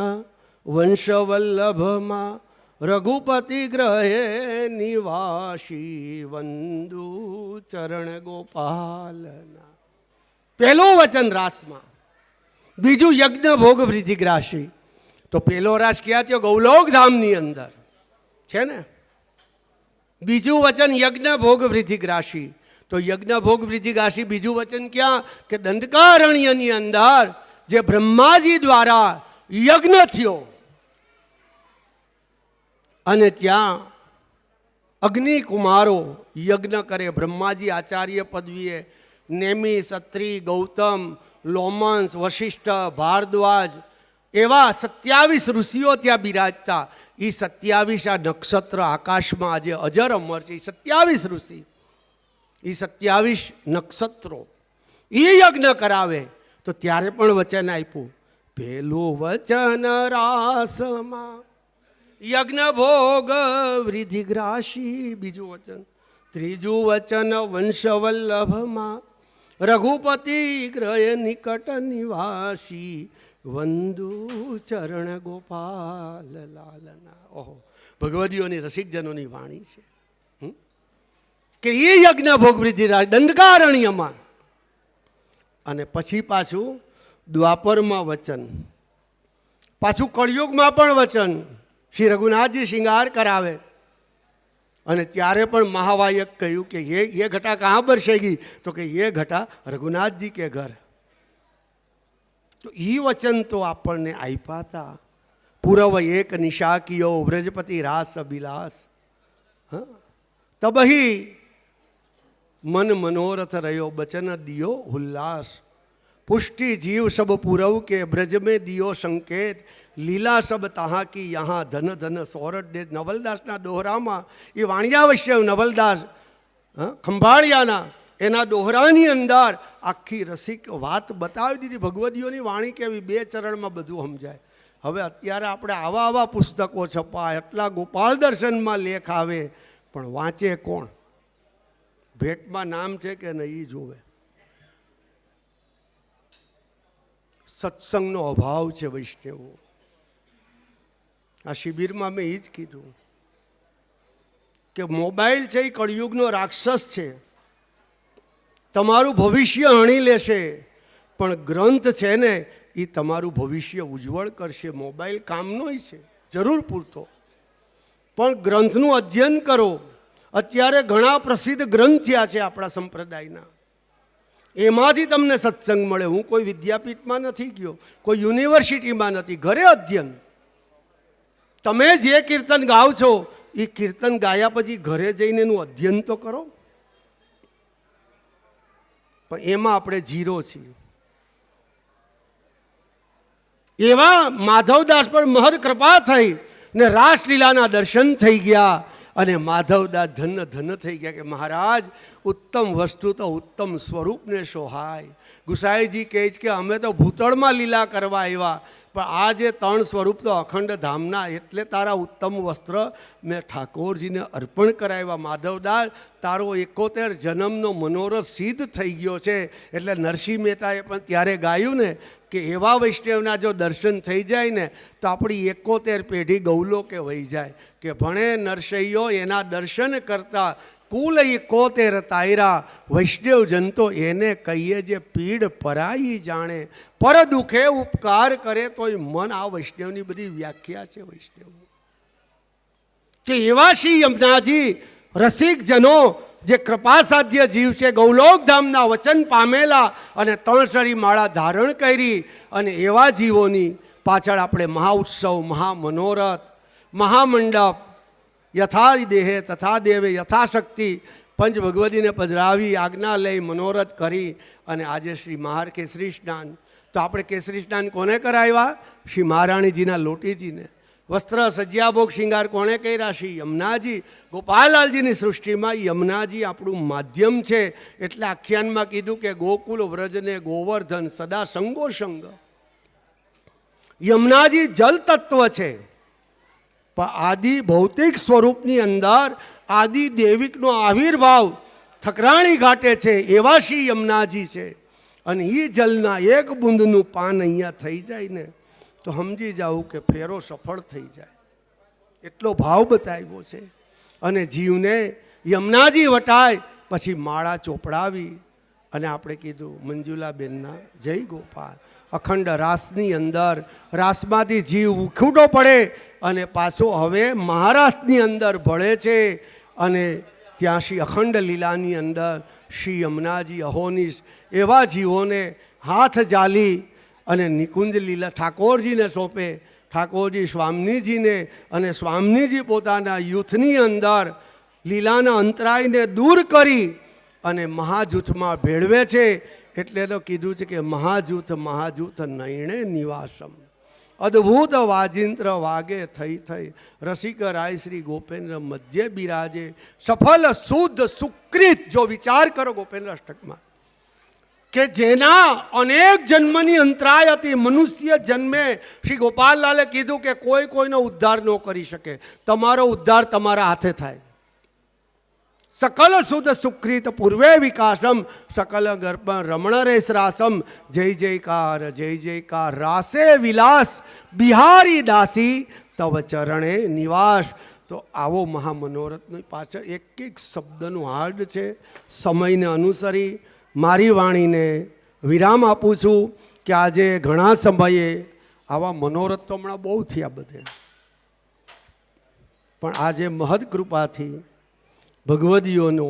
S1: વંશવલ્લભમાં રઘુપતિ ગ્રહે નિવાસી વંદુ ચરણ ગોપાલના. પહેલું વચન રાસમાં, બીજું યજ્ઞ ભોગ વૃદ્ધિગ્રાસી. તો પહેલો રાસ ક્યાં થયો? ગૌલોક ધામની અંદર છે ને. બીજું વચન યજ્ઞ ભોગ વૃદ્ધિગ્રાસી. તો યજ્ઞ ભોગ વૃદ્ધિગ્રાસી બીજું વચન ક્યાં? કે દંડકારણ્યની અંદર જે બ્રહ્માજી દ્વારા યજ્ઞ થયો અને ત્યાં અગ્નિકુમારો યજ્ઞ કરે. બ્રહ્માજી આચાર્ય પદવીએ નેમિ, સત્રી, ગૌતમ, લોમંસ, વશિષ્ઠ, ભારદ્વાજ એવા 27 ઋષિઓ ત્યાં બિરાજતા. એ 27 આ નક્ષત્ર આકાશમાં આજે અજર અમર છે. 27 ઋષિ, એ 27 નક્ષત્રો એ યજ્ઞ કરાવે. તો ત્યારે પણ વચન આપ્યું, પહેલું વચન રાસમાં યજ્ઞ ભોગ વૃદ્ધિગ્રાસી. બીજું વચન, ત્રીજું વચન વંશવલ્લભમાં રઘુપતિ ગ્રહ નિકટ નિવાસી વંદુ ચરણ ગોપાલ લાલના. ઓહો, ભગવદીઓની રસિકજનોની વાણી છે કે એ યજ્ઞ ભોગ વૃદ્ધિગ્રાસી દંડકારણ્યમાં. અને પછી પાછું દ્વાપરમાં વચન, પાછું કળિયુગમાં પણ વચન. શ્રી રઘુનાથજી શિંગાર કરાવે અને ત્યારે પણ મહાવાયક કહ્યું કે ये घटा कहाँ बरसेगी? तो कि ये घटा रघुनाथ जी के घर. तो ये वचन तो આપણને આપ્યા હતા. પૂરવ એક નિશા કિયો વ્રજપતિ રાસ અભિલાષ. તબહી મન મનોરથ રહ્યો બચન દિયો ઉલ્લાસ. પુષ્ટિ જીવ સબ પૂરવ કે બ્રજ में દિયો સંકેત. લીલા સબ તહાં કી યહાં ધન ધન સોરઠ દે. નવલદાસના દોહરામાં એ વાણિયા વૈષ્ણવ નવલદાસ ખંભાળિયાના એના દોહરાની અંદર આખી રસિક વાત બતાવી દીધી. ભગવદીઓની વાણી કેવી, 2 ચરણમાં બધું સમજાય. હવે અત્યારે આપણે આવા પુસ્તકો છપાય, એટલા ગોપાલ દર્શનમાં લેખ આવે, પણ વાંચે કોણ? ભેટમાં નામ છે કે નહીં જોવે. સત્સંગનો અભાવ છે વૈષ્ણવો. આ શિબિરમાં મેં એ જ કીધું કે મોબાઈલ છે એ કળિયુગનો રાક્ષસ છે. તમારું ભવિષ્ય હણી લેશે, પણ ગ્રંથ છે ને એ તમારું ભવિષ્ય ઉજ્જવળ કરશે. મોબાઈલ કામનો છે જરૂર પૂરતો, પણ ગ્રંથનું અધ્યયન કરો. અત્યારે ઘણા પ્રસિદ્ધ ગ્રંથ થયા છે આપણા સંપ્રદાયના, એમાંથી તમને સત્સંગ મળે. હું કોઈ વિદ્યાપીઠમાં નથી ગયો, કોઈ યુનિવર્સિટીમાં નથી, ઘરે અધ્યયન. તમે જે કીર્તન ગાઓ છો એ કીર્તન ગાયા પછી ઘરે જઈને એનું અધ્યયન તો કરો. પણ એમાં આપણે ઝીરો છીએ. એવા માધવદાસ પર મહદ કૃપા થઈ ને રાસલીલાના દર્શન થઈ ગયા અને માધવદાસ ધન્ય ધન્ય થઈ ગયા કે મહારાજ ઉત્તમ વસ્તુ તો ઉત્તમ સ્વરૂપને સોહાય. ગુસાઈજી કહે છે કે અમે તો ભૂતળમાં લીલા કરવા આવ્યા, પણ આ જે 3 સ્વરૂપ તો અખંડ ધામના, એટલે તારા ઉત્તમ વસ્ત્ર મેં ઠાકોરજીને અર્પણ કરાવ્યા. માધવદાસ તારો 71 જન્મનો મનોરથ સિદ્ધ થઈ ગયો છે. એટલે નરસિંહ મહેતાએ પણ ત્યારે ગાયું ને કે એવા વૈષ્ણવના જો દર્શન થઈ જાય ને તો આપણી 71 પેઢી ગૌલોકે વહી જાય. કે ભણે નરસૈયો એના દર્શન કરતા કુલ 71 તાયરા. વૈષ્ણવ જનતો એને કહીએ જે પીડ પરાઈ જાણે, પર દુખે ઉપકાર કરે તોય મન. આ વૈષ્ણવની બધી વ્યાખ્યા છે વૈષ્ણવ કે એવા શ્રી યમુનાજી રસિકજનો જે કૃપાસાધ્ય જીવ છે, ગૌલોક ધામના વચન પામેલા અને 3 માળા ધારણ કરી, અને એવા જીવોની પાછળ આપણે મહાઉત્સવ, મહામનોરથ, મહામંડપ, યથા દેહે તથા દેવે યથાશક્તિ પંચ ભગવતીને પધરાવી આજ્ઞા લઈ મનોરથ કરી. અને આજે શ્રી મહાર કેસરી સ્નાન. તો આપણે કેસરી સ્નાન કોને કરાવ્યા? શ્રી મહારાણીજીના લોટીજીને. વસ્ત્ર સજ્યાભોગ શિંગાર કોણે કર્યા? શ્રી યમુનાજી. ગોપાલલાલજીની સૃષ્ટિમાં યમુનાજી આપણું માધ્યમ છે. એટલે આખ્યાનમાં કીધું કે ગોકુલ વ્રજને ગોવર્ધન સદા સંગો સંગ. યમુનાજી જલ તત્વ છે, પણ આદિ ભૌતિક સ્વરૂપની અંદર આદિ દૈવિકનો આવિર્ભાવ ઠકરાણી ઘાટે છે. એવા શ્રી યમુનાજી છે. અને એ જલના એક બૂંદનું પાન અહીંયા થઈ જાય ને તો સમજી જાવું કે ફેરો સફળ થઈ જાય, એટલો ભાવ બતાવ્યો છે. અને જીવને યમુનાજી વટાય પછી માળા ચોપડાવી અને આપણે કીધું મંજુલાબેનના જય ગોપાલ. અખંડ રાસની અંદર રાસમાંથી જીવ ઉખૂટો પડે અને પાછો હવે મહારાષ્ટ્રની અંદર ભળે છે. અને ત્યાં શ્રી અખંડ લીલાની અંદર શ્રી યમુનાજી અહોનિશ એવા જીવોને હાથ જાલી અને નિકુંજ લીલા ઠાકોરજીને સોંપે. ઠાકોરજી સ્વામીજીને અને સ્વામીજી પોતાના યુથની અંદર લીલાના અંતરાયને દૂર કરી અને મહાજૂથમાં ભેળવે છે. એટલે તો કીધું છે કે મહાજૂથ મહાજૂથ નયણે નિવાસમ. અદ્ભુત વાજિંત્ર વાગે થઈ થઈ રસિક રાય શ્રી ગોપેન્દ્ર મધ્ય બિરાજે. સફલ શુદ્ધ સુકૃત. જો વિચાર કરો ગોપેન્દ્ર અષ્ટકમાં કે જેના અનેક જન્મની અંતરાય હતી, મનુષ્ય જન્મે શ્રી ગોપાલલાલે કીધું કે કોઈ કોઈનો ઉદ્ધાર ન કરી શકે, તમારો ઉદ્ધાર તમારા હાથે થાય. સકલ શુદ્ધ સુકૃત પૂર્વે વિકાસમ સકલ ગર્ભ રમણ રેસરાસમ. જય જયકાર જય જયકાર રાસે વિલાસ બિહારી દાસી તવ ચરણે નિવાસ. તો આવો મહામનોરથની પાછળ એક એક શબ્દનું હાર્ડ છે. સમયને અનુસરી મારી વાણીને વિરામ આપું છું કે આજે ઘણા સમયે આવા મનોરથ તો હમણાં બહુ થયા બધે, પણ આજે મહદ કૃપાથી ભગવદીઓનો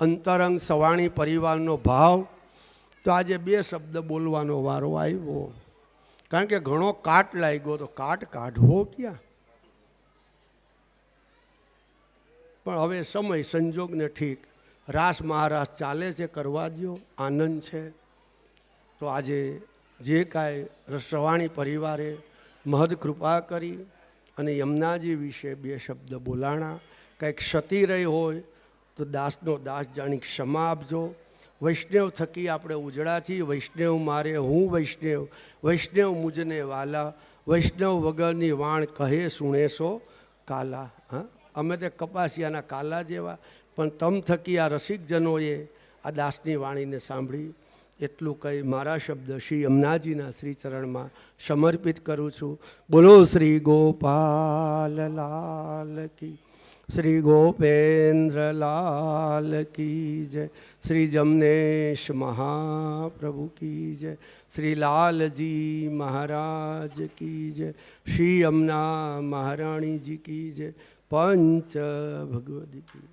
S1: અંતરંગ સવાણી પરિવારનો ભાવ, તો આજે બે શબ્દ બોલવાનો વારો આવ્યો. કારણ કે ઘણો કાટ લાગ્યો તો કાટ કાઢવો ક્યાં. પણ હવે સમય સંજોગને ઠીક, રાસ મહારાસ ચાલે છે, કરવા દો, આનંદ છે. તો આજે જે કાંઈ રસવાણી પરિવારે મહદ કૃપા કરી અને યમુનાજી વિશે બે શબ્દ બોલાણા. કંઈક ક્ષતિ રહી હોય તો દાસનો દાસ જાણી ક્ષમા આપજો. વૈષ્ણવ થકી આપણે ઉજળા છીએ. વૈષ્ણવ મારે હું વૈષ્ણવ, વૈષ્ણવ મુજને વાલા, વૈષ્ણવ વગરની વાણ કહે સુણેશો કાલા. હા, અમે તે કપાસિયાના કાલા જેવા, પણ તમ થકી આ રસિકજનોએ આ દાસની વાણીને સાંભળી. એટલું કહી મારા શબ્દ શ્રી યમુનાજીના શ્રી ચરણમાં સમર્પિત કરું છું. બોલો શ્રી ગોપાલ લાલ કી, શ્રી ગોપેન્દ્ર લાલ કી જય, શ્રી જમનેશ મહાપ્રભુ કી જય, શ્રી લાલજી મહારાજ કી જય, શ્રી યમુના મહારાણીજી કી જય, પંચ ભગવદી કી.